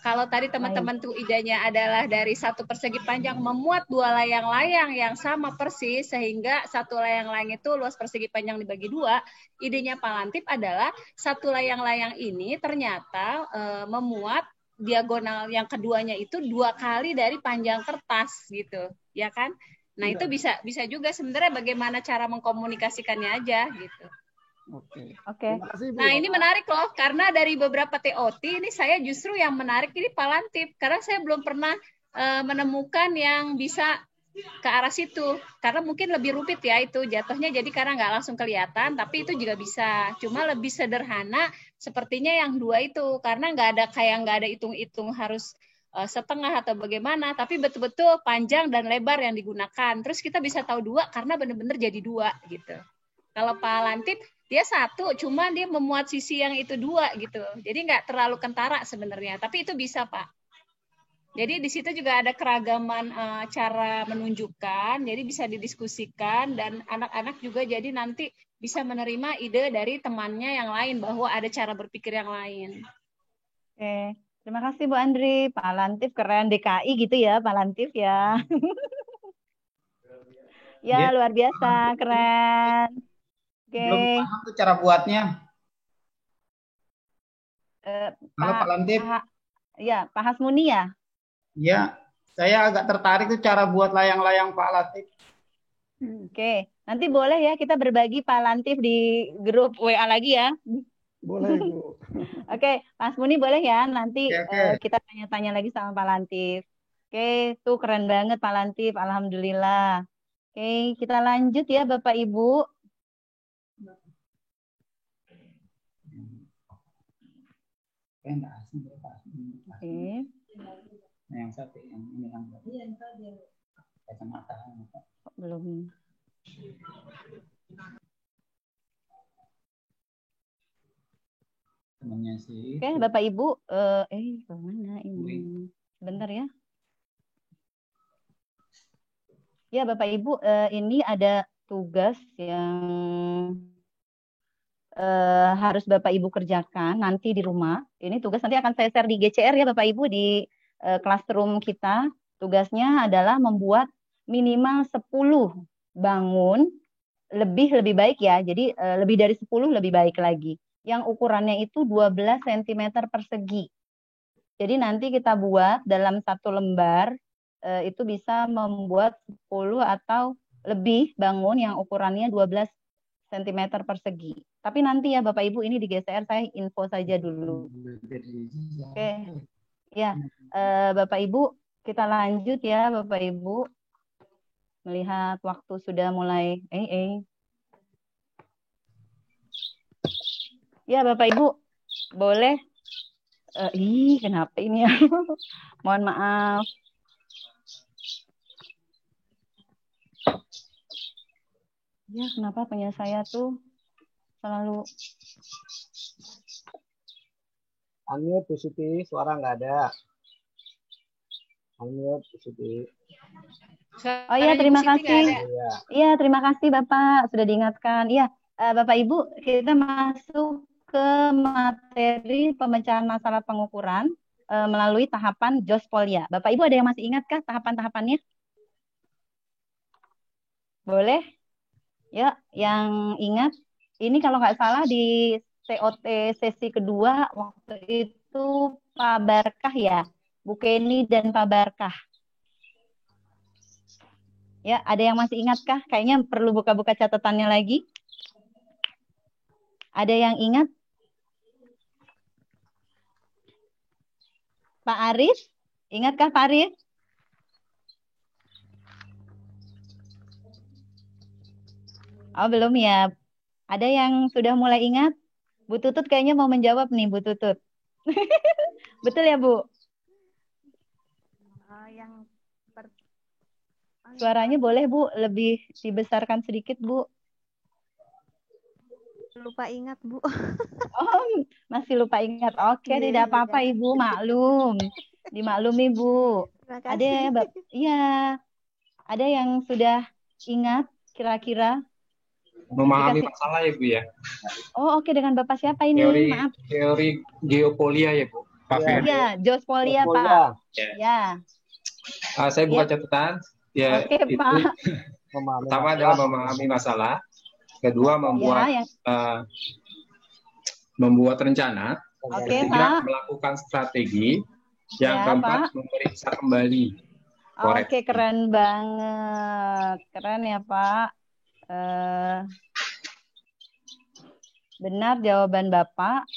Speaker 11: kalau tadi teman-teman tuh idenya adalah dari satu persegi panjang memuat 2 layang-layang yang sama persis sehingga satu layang-layang itu luas persegi panjang dibagi 2. Idenya Pak Lantip adalah satu layang-layang ini ternyata memuat diagonal yang keduanya itu 2 kali dari panjang kertas gitu, ya kan? Nah itu bisa juga sebenarnya bagaimana cara mengkomunikasikannya aja gitu.
Speaker 3: Oke.
Speaker 11: Nah ini menarik loh, karena dari beberapa TOT ini saya justru yang menarik ini Pak Lantip, karena saya belum pernah menemukan yang bisa ke arah situ, karena mungkin lebih rumit ya itu jatuhnya, jadi karena nggak langsung kelihatan, tapi itu juga bisa, cuma lebih sederhana sepertinya yang 2 itu, karena nggak ada hitung-hitung harus setengah atau bagaimana, tapi betul-betul panjang dan lebar yang digunakan, terus kita bisa tahu 2 karena benar-benar jadi 2 gitu. Kalau Pak Lantip dia 1, cuma dia memuat sisi yang itu 2 gitu, jadi nggak terlalu kentara sebenarnya, tapi itu bisa Pak. Jadi di situ juga ada keragaman cara menunjukkan, jadi bisa didiskusikan dan anak-anak juga jadi nanti bisa menerima ide dari temannya yang lain bahwa ada cara berpikir yang lain.
Speaker 3: Oke, terima kasih Bu Andri. Pak Lantip keren DKI gitu ya, Pak Lantip ya. Ya luar biasa, keren. Oke.
Speaker 16: Belum paham tuh cara buatnya. Halo Pak Lantip.
Speaker 3: Ya, Pak Hasmuni ya.
Speaker 16: Ya, saya agak tertarik tuh cara buat layang-layang Pak Lantip.
Speaker 3: Oke, nanti boleh ya kita berbagi Pak Lantip di grup WA lagi ya.
Speaker 10: Boleh Bu.
Speaker 3: Oke, Mas Muni boleh ya nanti kita tanya-tanya lagi sama Pak Lantip. Oke, tuh keren banget Pak Lantip, alhamdulillah. Oke, kita lanjut ya Bapak Ibu. Oke.
Speaker 16: Yang satu yang ini yang kacamata
Speaker 3: belum.
Speaker 16: Temannya sih.
Speaker 3: Oke, Bapak Ibu, kemana ini? Sebentar ya. Ya, Bapak Ibu, ini ada tugas yang harus Bapak Ibu kerjakan nanti di rumah. Ini tugas nanti akan saya share di GCR ya Bapak Ibu di classroom kita. Tugasnya adalah membuat minimal 10 bangun, lebih baik ya. Jadi lebih dari 10 lebih baik lagi. Yang ukurannya itu 12 cm persegi. Jadi nanti kita buat dalam 1 lembar itu bisa membuat 10 atau lebih bangun yang ukurannya 12 cm persegi. Tapi nanti ya Bapak Ibu ini digeser, saya info saja dulu. Oke. Ya, Bapak Ibu kita lanjut ya Bapak Ibu. Melihat waktu sudah mulai Ya Bapak Ibu, boleh. Kenapa ini ya? Mohon maaf. Ya, kenapa punya saya tuh selalu
Speaker 6: Unmute Bu Siti, suara nggak ada. Unmute Bu Siti.
Speaker 3: Oh iya, terima kasih. Iya, terima kasih Bapak sudah diingatkan. Iya, Bapak Ibu, kita masuk ke materi pemecahan masalah pengukuran melalui tahapan Jospolia. Bapak Ibu ada yang masih ingatkah tahapan-tahapannya? Boleh? Ya, yang ingat, ini kalau nggak salah di TOT sesi kedua waktu itu Pak Barkah ya, Bu Kenny dan Pak Barkah. Ya, ada yang masih ingatkah? Kayaknya perlu buka-buka catatannya lagi. Ada yang ingat? Pak Arif, ingatkah Pak Arif? Oh, belum ya. Ada yang sudah mulai ingat? Bu Tutut kayaknya mau menjawab nih, Bu Tutut. Betul ya, Bu? Suaranya boleh, Bu, lebih dibesarkan sedikit, Bu.
Speaker 17: Lupa ingat, Bu.
Speaker 3: Oh, masih lupa ingat. Oke, tidak apa-apa, Ibu, maklum. Dimaklumi, Bu. Ada, iya. Ada yang sudah ingat kira-kira?
Speaker 8: Memahami masalah ya Bu ya.
Speaker 3: Oh oke, dengan Bapak siapa ini? Maaf.
Speaker 8: Teori geopolia ya Bu. Pak Ferry.
Speaker 3: Iya, Jospolia Pak. Ya.
Speaker 8: Saya buka catatan. Ya,
Speaker 3: oke,
Speaker 8: itu
Speaker 3: Pak.
Speaker 8: Pertama adalah memahami masalah. Kedua membuat membuat rencana. Ketiga melakukan strategi. Yang keempat memeriksa kembali.
Speaker 3: Oke, keren banget. Keren ya Pak. Benar jawaban Bapak.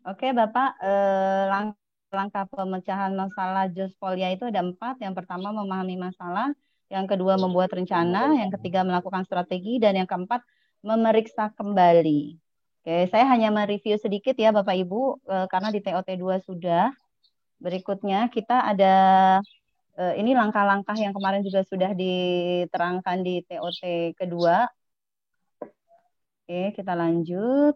Speaker 3: Oke Bapak, langkah pemecahan masalah Jospolia itu ada 4. Yang pertama memahami masalah, yang kedua membuat rencana, yang ketiga melakukan strategi, dan yang keempat memeriksa kembali. Oke, saya hanya mereview sedikit ya Bapak Ibu, karena di TOT 2 sudah. Berikutnya kita ada, ini langkah-langkah yang kemarin juga sudah diterangkan di TOT kedua. Oke, kita lanjut.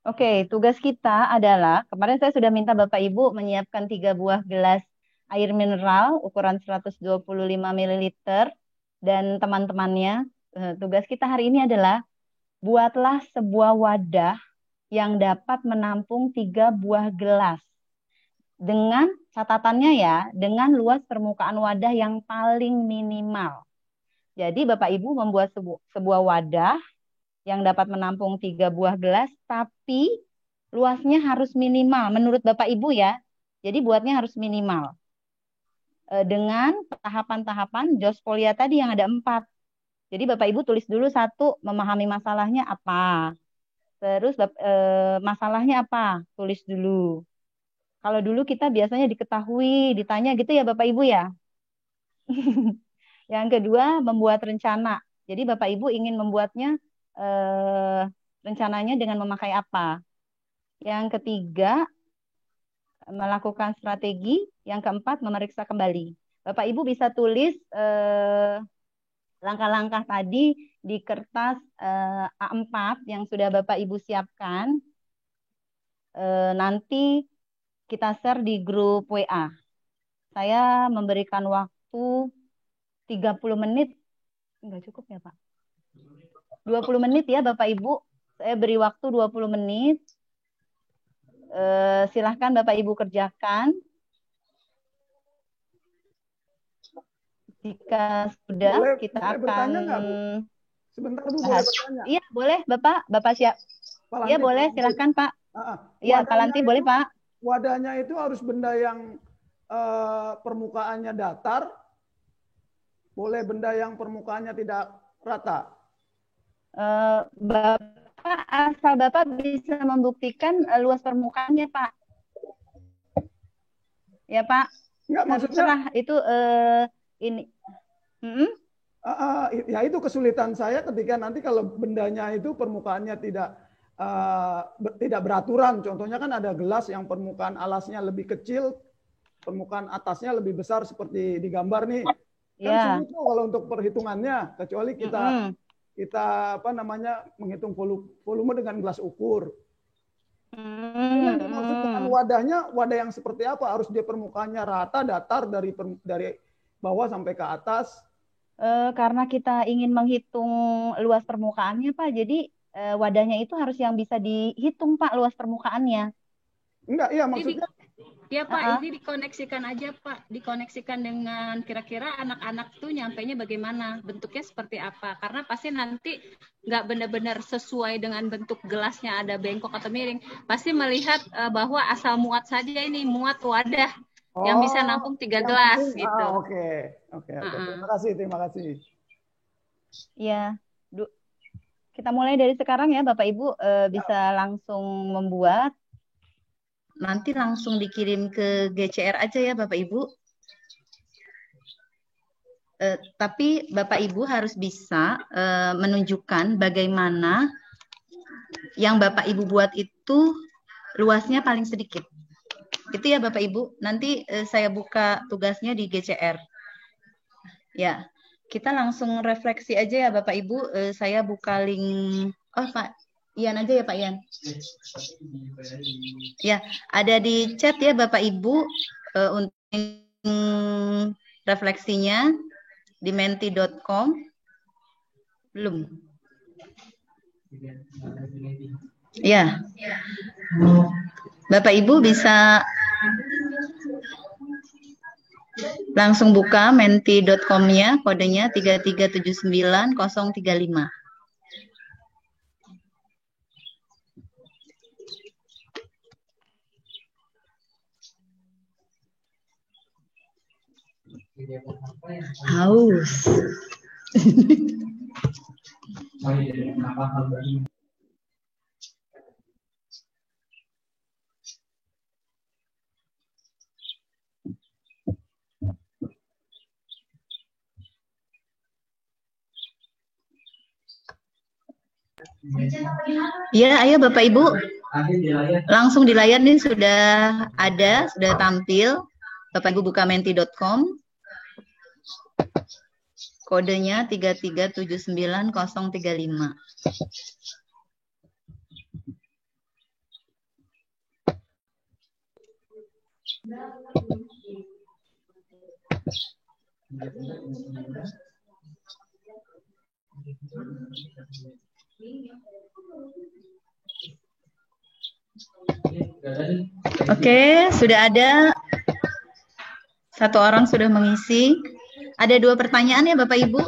Speaker 3: Oke, tugas kita adalah, kemarin saya sudah minta Bapak Ibu menyiapkan 3 buah gelas air mineral ukuran 125 ml dan teman-temannya. Tugas kita hari ini adalah buatlah sebuah wadah yang dapat menampung 3 buah gelas. Dengan catatannya ya, dengan luas permukaan wadah yang paling minimal. Jadi Bapak Ibu membuat sebuah wadah yang dapat menampung 3 buah gelas, tapi luasnya harus minimal menurut Bapak Ibu ya. Jadi buatnya harus minimal. Dengan tahapan-tahapan Jospolia tadi yang ada 4. Jadi Bapak Ibu tulis dulu 1, memahami masalahnya apa. Terus masalahnya apa? Tulis dulu. Kalau dulu kita biasanya diketahui, ditanya gitu ya Bapak Ibu ya. Yang kedua, membuat rencana. Jadi Bapak Ibu ingin membuatnya rencananya dengan memakai apa. Yang ketiga, melakukan strategi. Yang keempat, memeriksa kembali. Bapak Ibu bisa tulis langkah-langkah tadi di kertas A4 yang sudah Bapak Ibu siapkan. Nanti kita share di grup WA. Saya memberikan waktu 30 menit. Enggak cukup ya Pak? 20 menit ya Bapak Ibu. Saya beri waktu 20 menit. Silahkan Bapak Ibu kerjakan. Jika sudah,
Speaker 10: Boleh,
Speaker 3: kita
Speaker 10: boleh
Speaker 3: akan
Speaker 10: bertanya nggak, Bu? Sebentar, Bu, boleh
Speaker 3: bahas.
Speaker 10: bertanya?
Speaker 3: Iya, boleh, Bapak. Bapak siap.
Speaker 10: Pak
Speaker 3: Iya,
Speaker 10: Lanti,
Speaker 3: boleh.
Speaker 10: Pak Lanti.
Speaker 3: Silakan, Pak. Iya, Pak
Speaker 10: Wadahnya
Speaker 3: Lanti, boleh,
Speaker 10: itu,
Speaker 3: Pak.
Speaker 10: wadahnya itu harus benda yang permukaannya datar, boleh benda yang permukaannya tidak rata.
Speaker 3: Bapak, asal Bapak bisa membuktikan luas permukaannya, Pak. Ya, Pak.
Speaker 10: Enggak, maksudnya
Speaker 3: Terserah itu ini.
Speaker 10: Ya itu kesulitan saya ketika nanti kalau bendanya itu permukaannya tidak beraturan. Contohnya kan ada gelas yang permukaan alasnya lebih kecil, permukaan atasnya lebih besar seperti di gambar nih. Kan sulit tuh kalau untuk perhitungannya, kecuali kita apa namanya menghitung volume dengan gelas ukur. Ini yang dimaksud dengan wadahnya, wadah yang seperti apa? Harus dia permukaannya rata, datar dari bawah sampai ke atas.
Speaker 3: Karena kita ingin menghitung luas permukaannya, Pak. Jadi wadahnya itu harus yang bisa dihitung, Pak, luas permukaannya.
Speaker 10: Enggak, iya maksudnya.
Speaker 11: Ya Pak, ini dikoneksikan aja Pak, dikoneksikan dengan kira-kira anak-anak tuh nyampainya bagaimana, bentuknya seperti apa, karena pasti nanti nggak benar-benar sesuai dengan bentuk gelasnya, ada bengkok atau miring, pasti melihat bahwa asal muat saja ini, muat wadah yang bisa nampung 3 gelas gitu.
Speaker 10: Oke. Terima kasih.
Speaker 3: Ya, kita mulai dari sekarang ya Bapak Ibu, bisa langsung membuat. Nanti langsung dikirim ke GCR aja ya Bapak Ibu. Tapi Bapak Ibu harus bisa menunjukkan bagaimana yang Bapak Ibu buat itu luasnya paling sedikit. Itu ya Bapak Ibu. Nanti saya buka tugasnya di GCR. Ya, kita langsung refleksi aja ya Bapak Ibu. Saya buka link. Oh Pak Ian aja ya Pak Ian. Ya, ada di chat ya Bapak Ibu untuk refleksinya di menti.com. Belum. Ya. Bapak Ibu bisa langsung buka menti.com-nya, kodenya 3379035. Haus. Ya, ayo Bapak Ibu. Langsung di layar nih sudah ada, sudah tampil. Bapak Ibu buka menti.com. Kodenya 3379035. Oke, sudah ada. Satu orang sudah mengisi. Ada 2 pertanyaan ya Bapak Ibu.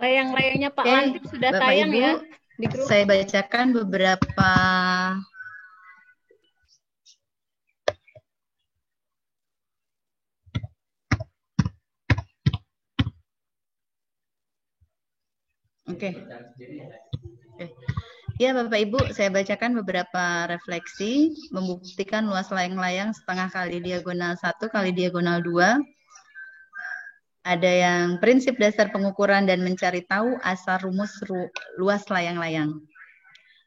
Speaker 11: Layang-layangnya Pak Lantip sudah
Speaker 3: Bapak
Speaker 11: tayang
Speaker 3: Ibu,
Speaker 11: ya di grup.
Speaker 3: Saya bacakan beberapa Oke. Ya Bapak Ibu, saya bacakan beberapa refleksi membuktikan luas layang-layang setengah kali diagonal 1 kali diagonal 2. Ada yang prinsip dasar pengukuran dan mencari tahu asal rumus luas layang-layang.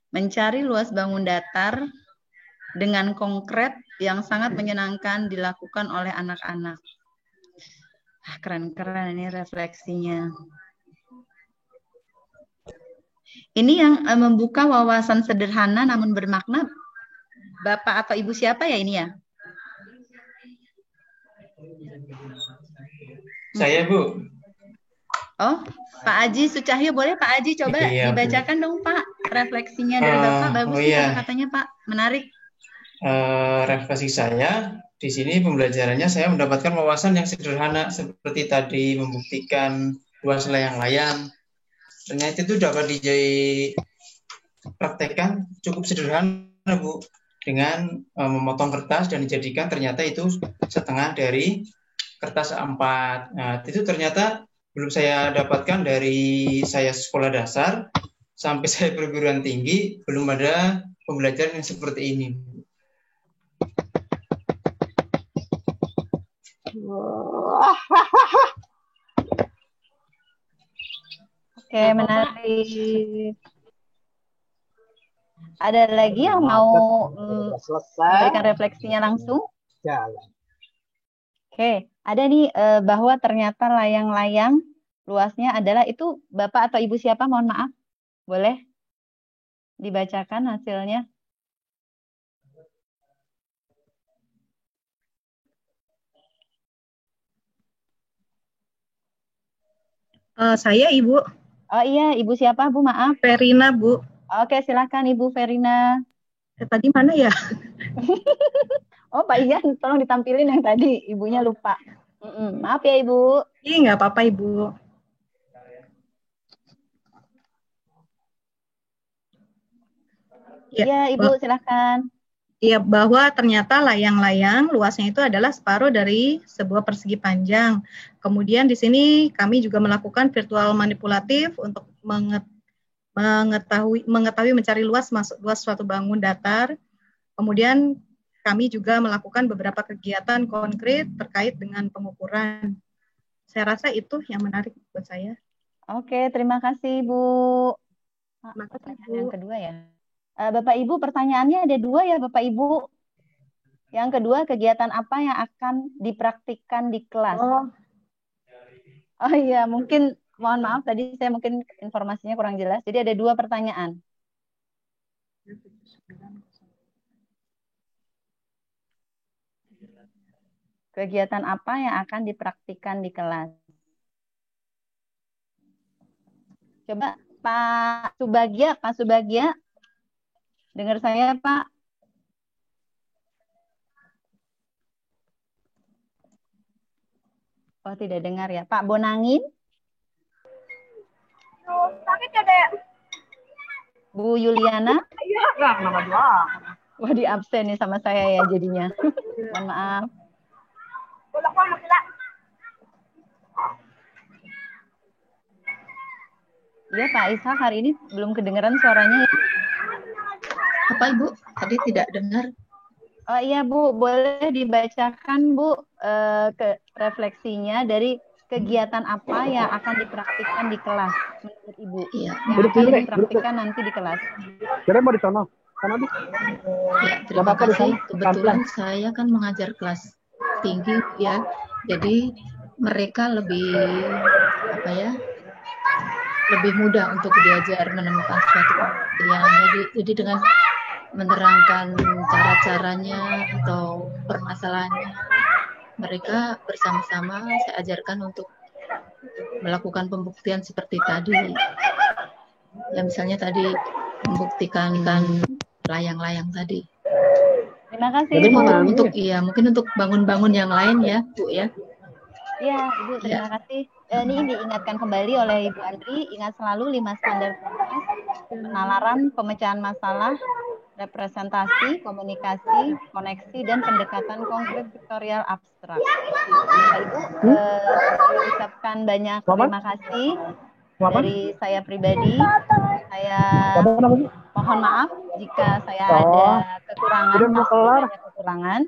Speaker 3: Mencari luas bangun datar dengan konkret yang sangat menyenangkan dilakukan oleh anak-anak. Keren-keren ini refleksinya. Ini yang membuka wawasan sederhana namun bermakna. Bapak atau Ibu siapa ya ini ya?
Speaker 12: Saya, Bu.
Speaker 3: Oh, Pak Aji Sucahyo, boleh Pak Aji coba dibacakan dong Pak refleksinya dari Bapak. Bagus katanya Pak, menarik.
Speaker 12: Refleksi saya di sini pembelajarannya saya mendapatkan wawasan yang sederhana seperti tadi membuktikan luas layang-layang. Ternyata itu dapat dipraktekkan cukup sederhana, Bu, dengan memotong kertas dan dijadikan ternyata itu setengah dari kertas A4. Nah, itu ternyata belum saya dapatkan dari saya sekolah dasar sampai saya perguruan tinggi, belum ada pembelajaran yang seperti ini.
Speaker 3: Oke, menarik. Ada lagi yang mau memberikan refleksinya langsung?
Speaker 6: Jalan.
Speaker 3: Oke, ada nih bahwa ternyata layang-layang luasnya adalah itu Bapak atau Ibu siapa? Mohon maaf. Boleh dibacakan hasilnya?
Speaker 17: Saya Ibu.
Speaker 3: Oh iya, Ibu siapa Bu? Maaf.
Speaker 17: Verina Bu.
Speaker 3: Oke, silakan Ibu Verina.
Speaker 17: Tadi mana ya?
Speaker 3: Oh Pak Ian, tolong ditampilin yang tadi. Ibunya lupa. Maaf ya Ibu.
Speaker 17: Iya, nggak apa-apa Ibu.
Speaker 3: Iya Ibu, silakan.
Speaker 17: Iya, bahwa ternyata layang-layang luasnya itu adalah separuh dari sebuah persegi panjang. Kemudian di sini kami juga melakukan virtual manipulatif untuk mengetahui mencari luas suatu bangun datar. Kemudian kami juga melakukan beberapa kegiatan konkret terkait dengan pengukuran. Saya rasa itu yang menarik buat saya.
Speaker 3: Oke, terima kasih Bu. Pertanyaan yang kedua ya. Bapak Ibu, pertanyaannya ada dua ya Bapak Ibu. Yang kedua, kegiatan apa yang akan dipraktikkan di kelas? Oh iya, mungkin mohon maaf tadi saya mungkin informasinya kurang jelas. Jadi ada dua pertanyaan. Kegiatan apa yang akan dipraktikkan di kelas? Coba Pak Subagia. Dengar saya, Pak? Oh, tidak dengar ya. Pak Bonangin?
Speaker 5: Sakit ya, Dek?
Speaker 3: Bu Yuliana?
Speaker 5: Iya, kenapa doang?
Speaker 3: Wah, di absen nih sama saya ya jadinya. Mohon maaf. Iya, Pak Ishak hari ini belum kedengeran suaranya ya.
Speaker 2: Apa Ibu? Tadi tidak dengar.
Speaker 3: Oh iya Bu, boleh dibacakan Bu ke refleksinya dari kegiatan apa yang akan dipraktikkan di kelas menurut Ibu?
Speaker 2: Iya.
Speaker 3: Yang akan dipraktikkan nanti di kelas.
Speaker 6: Kira mau di sono.
Speaker 2: Ya, terima kasih. Kebetulan saya kan mengajar kelas tinggi ya. Jadi mereka lebih lebih mudah untuk diajar menemukan suatu yang jadi dengan menerangkan cara-caranya atau permasalahannya, mereka bersama-sama saya ajarkan untuk melakukan pembuktian seperti tadi. Ya misalnya tadi membuktikan layang-layang tadi.
Speaker 3: Terima kasih.
Speaker 2: Jadi mungkin untuk bangun-bangun yang lain ya, Bu ya.
Speaker 3: Iya, Ibu, terima kasih. Ini diingatkan kembali oleh Ibu Andri, ingat selalu 5 standar proses: penalaran, pemecahan masalah, representasi, komunikasi, koneksi, dan pendekatan konkret vektorial abstrak. Bapak Ibu, saya ucapkan banyak terima kasih dari saya pribadi. Saya mohon maaf jika saya ada kekurangan.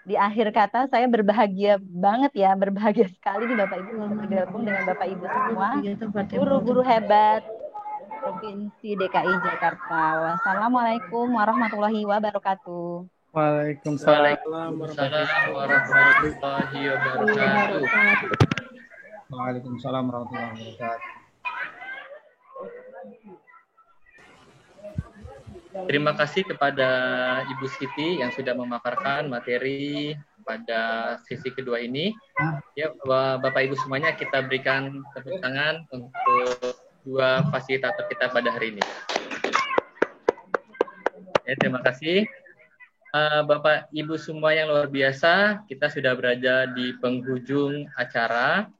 Speaker 3: Di akhir kata saya berbahagia banget ya, berbahagia sekali nih Bapak Ibu bergabung dengan Bapak Ibu semua, guru-guru hebat Provinsi DKI Jakarta. Wassalamualaikum warahmatullahi wabarakatuh.
Speaker 1: Waalaikumsalam warahmatullahi wabarakatuh.
Speaker 16: Waalaikumsalam warahmatullahi wabarakatuh.
Speaker 1: Terima kasih kepada Ibu Siti yang sudah memaparkan materi pada sesi kedua ini. Ya, Bapak Ibu semuanya kita berikan tepuk tangan untuk dua fasilitator kita pada hari ini. Ya, terima kasih. Bapak Ibu semua yang luar biasa, kita sudah berada di penghujung acara.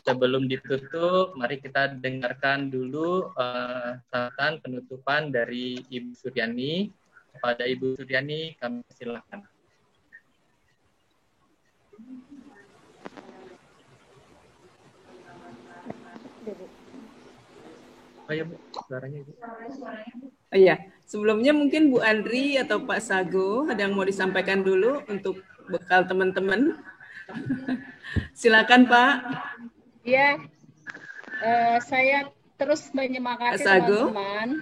Speaker 1: Sebelum ditutup, mari kita dengarkan dulu sambutan penutupan dari Ibu Suryani. Kepada Ibu Suryani, kami silakan. Oh ya Bu, suaranya Ibu.
Speaker 14: Oh iya, sebelumnya mungkin Bu Andri atau Pak Sago ada yang mau disampaikan dulu untuk bekal teman-teman. Silakan Pak.
Speaker 11: Iya, saya terus menyemangati teman-teman.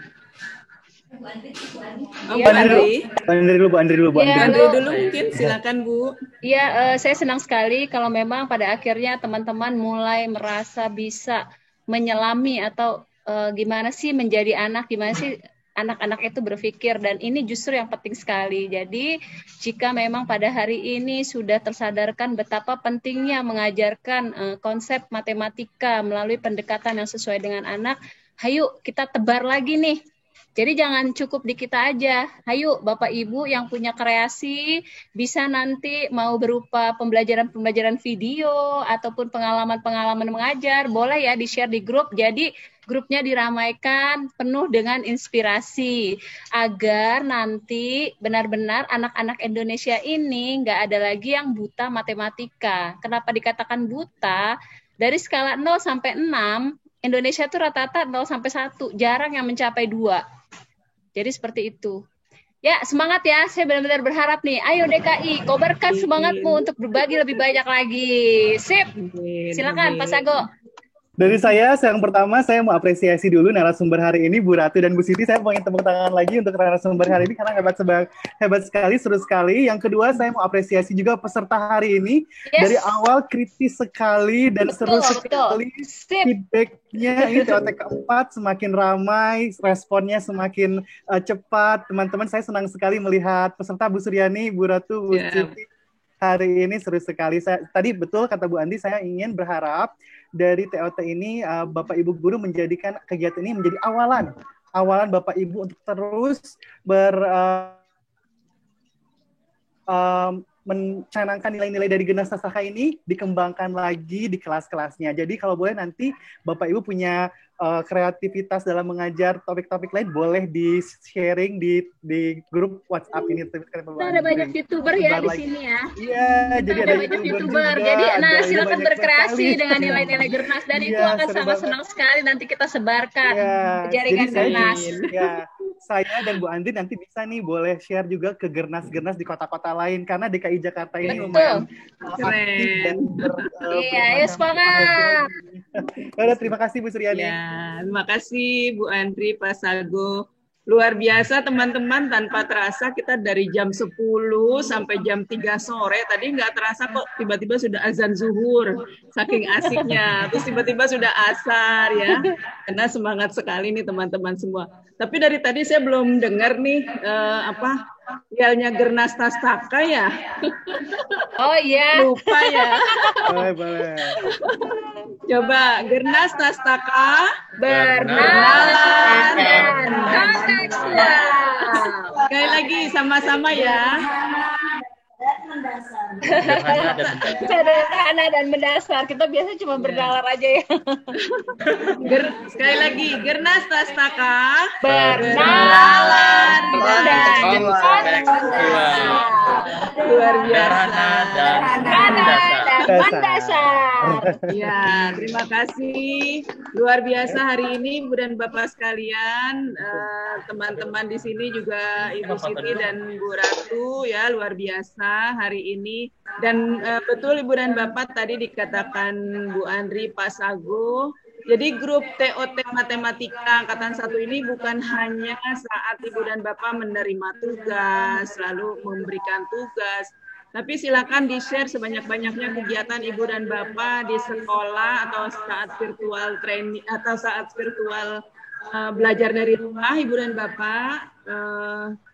Speaker 14: Oh, Bu Andri.
Speaker 18: Bu Andri dulu.
Speaker 11: Ya,
Speaker 14: dulu mungkin, silakan Bu.
Speaker 11: Iya, saya senang sekali kalau memang pada akhirnya teman-teman mulai merasa bisa menyelami atau gimana sih menjadi anak, gimana sih anak-anak itu berpikir, dan ini justru yang penting sekali. Jadi jika memang pada hari ini sudah tersadarkan betapa pentingnya mengajarkan konsep matematika melalui pendekatan yang sesuai dengan anak, hayu kita tebar lagi nih. Jadi jangan cukup di kita aja. Hayu Bapak Ibu yang punya kreasi bisa nanti mau berupa pembelajaran-pembelajaran video ataupun pengalaman-pengalaman mengajar, boleh ya di-share di grup. Jadi grupnya diramaikan penuh dengan inspirasi agar nanti benar-benar anak-anak Indonesia ini nggak ada lagi yang buta matematika. Kenapa dikatakan buta? Dari skala 0 sampai 6, Indonesia tuh rata-rata 0 sampai 1, jarang yang mencapai 2. Jadi seperti itu. Ya, semangat ya. Saya benar-benar berharap nih. Ayo DKI, kobarkan semangatmu untuk berbagi lebih banyak lagi. Sip. Silakan Pak Sago.
Speaker 18: Dari saya, yang pertama saya mau apresiasi dulu narasumber hari ini Bu Ratu dan Bu Siti. Saya mau tepuk tangan lagi untuk narasumber hari ini karena hebat sekali, seru sekali. Yang kedua, saya mau apresiasi juga peserta hari ini. Dari awal kritis sekali dan seru sekali. Feedbacknya ini TOT keempat semakin ramai, responnya semakin cepat. Teman-teman, saya senang sekali melihat peserta Bu Suryani, Bu Ratu, Bu Siti. Hari ini seru sekali. Tadi betul kata Bu Andi, saya ingin berharap dari TOT ini Bapak Ibu guru menjadikan kegiatan ini menjadi awalan Bapak Ibu untuk terus mencanangkan nilai-nilai dari Gernas Sasaka ini dikembangkan lagi di kelas-kelasnya. Jadi kalau boleh nanti Bapak Ibu punya kreativitas dalam mengajar topik-topik lain, boleh di-sharing di grup WhatsApp ini.
Speaker 11: Ada banyak YouTuber ya di sini ya.
Speaker 18: Iya, jadi ada
Speaker 11: banyak YouTuber. Jadi silakan berkreasi dengan nilai-nilai Gernas, dan itu akan sangat senang sekali nanti kita sebarkan ke jaringan Gernas.
Speaker 18: Saya dan Bu Andri nanti bisa nih boleh share juga ke Gernas-Gernas di kota-kota lain karena DKI Jakarta ini lumayan aktif dan
Speaker 11: ayo semangat.
Speaker 18: Terima kasih Bu Suryani.
Speaker 14: Terima kasih Bu Andri, Pak Sago. Luar biasa teman-teman, tanpa terasa kita dari jam 10 sampai jam 3 sore. Tadi nggak terasa kok tiba-tiba sudah azan zuhur. Saking asiknya. Terus tiba-tiba sudah asar ya. Karena semangat sekali nih teman-teman semua. Tapi dari tadi saya belum dengar nih yelnya Gernas Sasaka ya.
Speaker 11: Oh iya.
Speaker 14: Lupa ya.
Speaker 18: Boleh.
Speaker 14: Coba Gernas Sasaka
Speaker 11: bernalar dan
Speaker 14: sekali lagi sama-sama ya.
Speaker 11: Sederhana dan mendasar. Kita biasa cuma bernalar aja ya.
Speaker 14: Sekali lagi, Gernas Sasaka
Speaker 11: bernalar dan
Speaker 14: luar biasa
Speaker 1: dan
Speaker 11: mendasar.
Speaker 14: Ya, terima kasih. Luar biasa hari ini Bu dan Bapak sekalian, teman-teman di sini juga Ibu Siti dan Bu Ratu ya, luar biasa hari ini. Dan betul Ibu dan Bapak tadi dikatakan Bu Andri, Pak Sago. Jadi grup TOT Matematika Angkatan 1 ini bukan hanya saat Ibu dan Bapak menerima tugas, lalu memberikan tugas, tapi silakan di-share sebanyak-banyaknya kegiatan Ibu dan Bapak di sekolah atau saat virtual training atau saat virtual belajar dari rumah Ibu dan Bapak.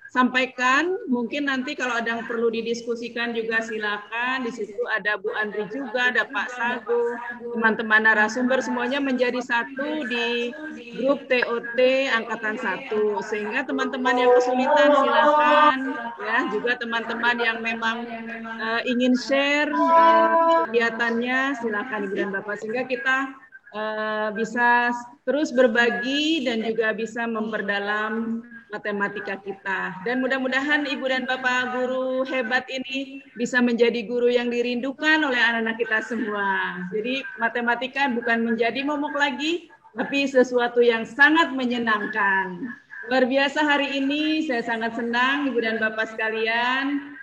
Speaker 19: sampaikan. Mungkin nanti kalau ada yang perlu didiskusikan juga silakan. Di situ ada Bu Andri juga, ada Pak Sago, teman-teman narasumber semuanya menjadi satu di grup TOT Angkatan 1. Sehingga teman-teman yang kesulitan silakan, ya. Juga teman-teman yang memang ingin share kegiatannya silakan Ibu dan Bapak, sehingga kita bisa terus berbagi dan juga bisa memperdalam matematika kita. Dan mudah-mudahan Ibu dan Bapak guru hebat ini bisa menjadi guru yang dirindukan oleh anak-anak kita semua. Jadi matematika bukan menjadi momok lagi, tapi sesuatu yang sangat menyenangkan. Luar biasa hari ini, saya sangat senang Ibu dan Bapak sekalian.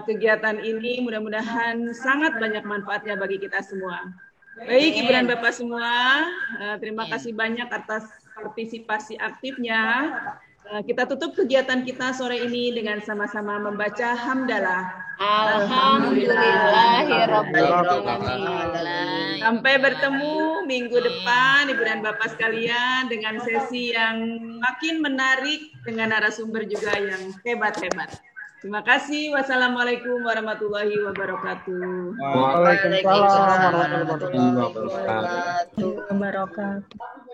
Speaker 19: Kegiatan ini mudah-mudahan sangat banyak manfaatnya bagi kita semua. Baik Ibu dan Bapak semua, terima kasih banyak atas partisipasi aktifnya. Kita tutup kegiatan kita sore ini dengan sama-sama membaca hamdalah. Alhamdulillahirrahmanirrahim. Sampai bertemu minggu depan Ibu dan Bapak sekalian dengan sesi yang makin menarik dengan narasumber juga yang hebat-hebat. Terima kasih. Wassalamualaikum warahmatullahi wabarakatuh.
Speaker 8: Waalaikumsalam warahmatullahi wabarakatuh.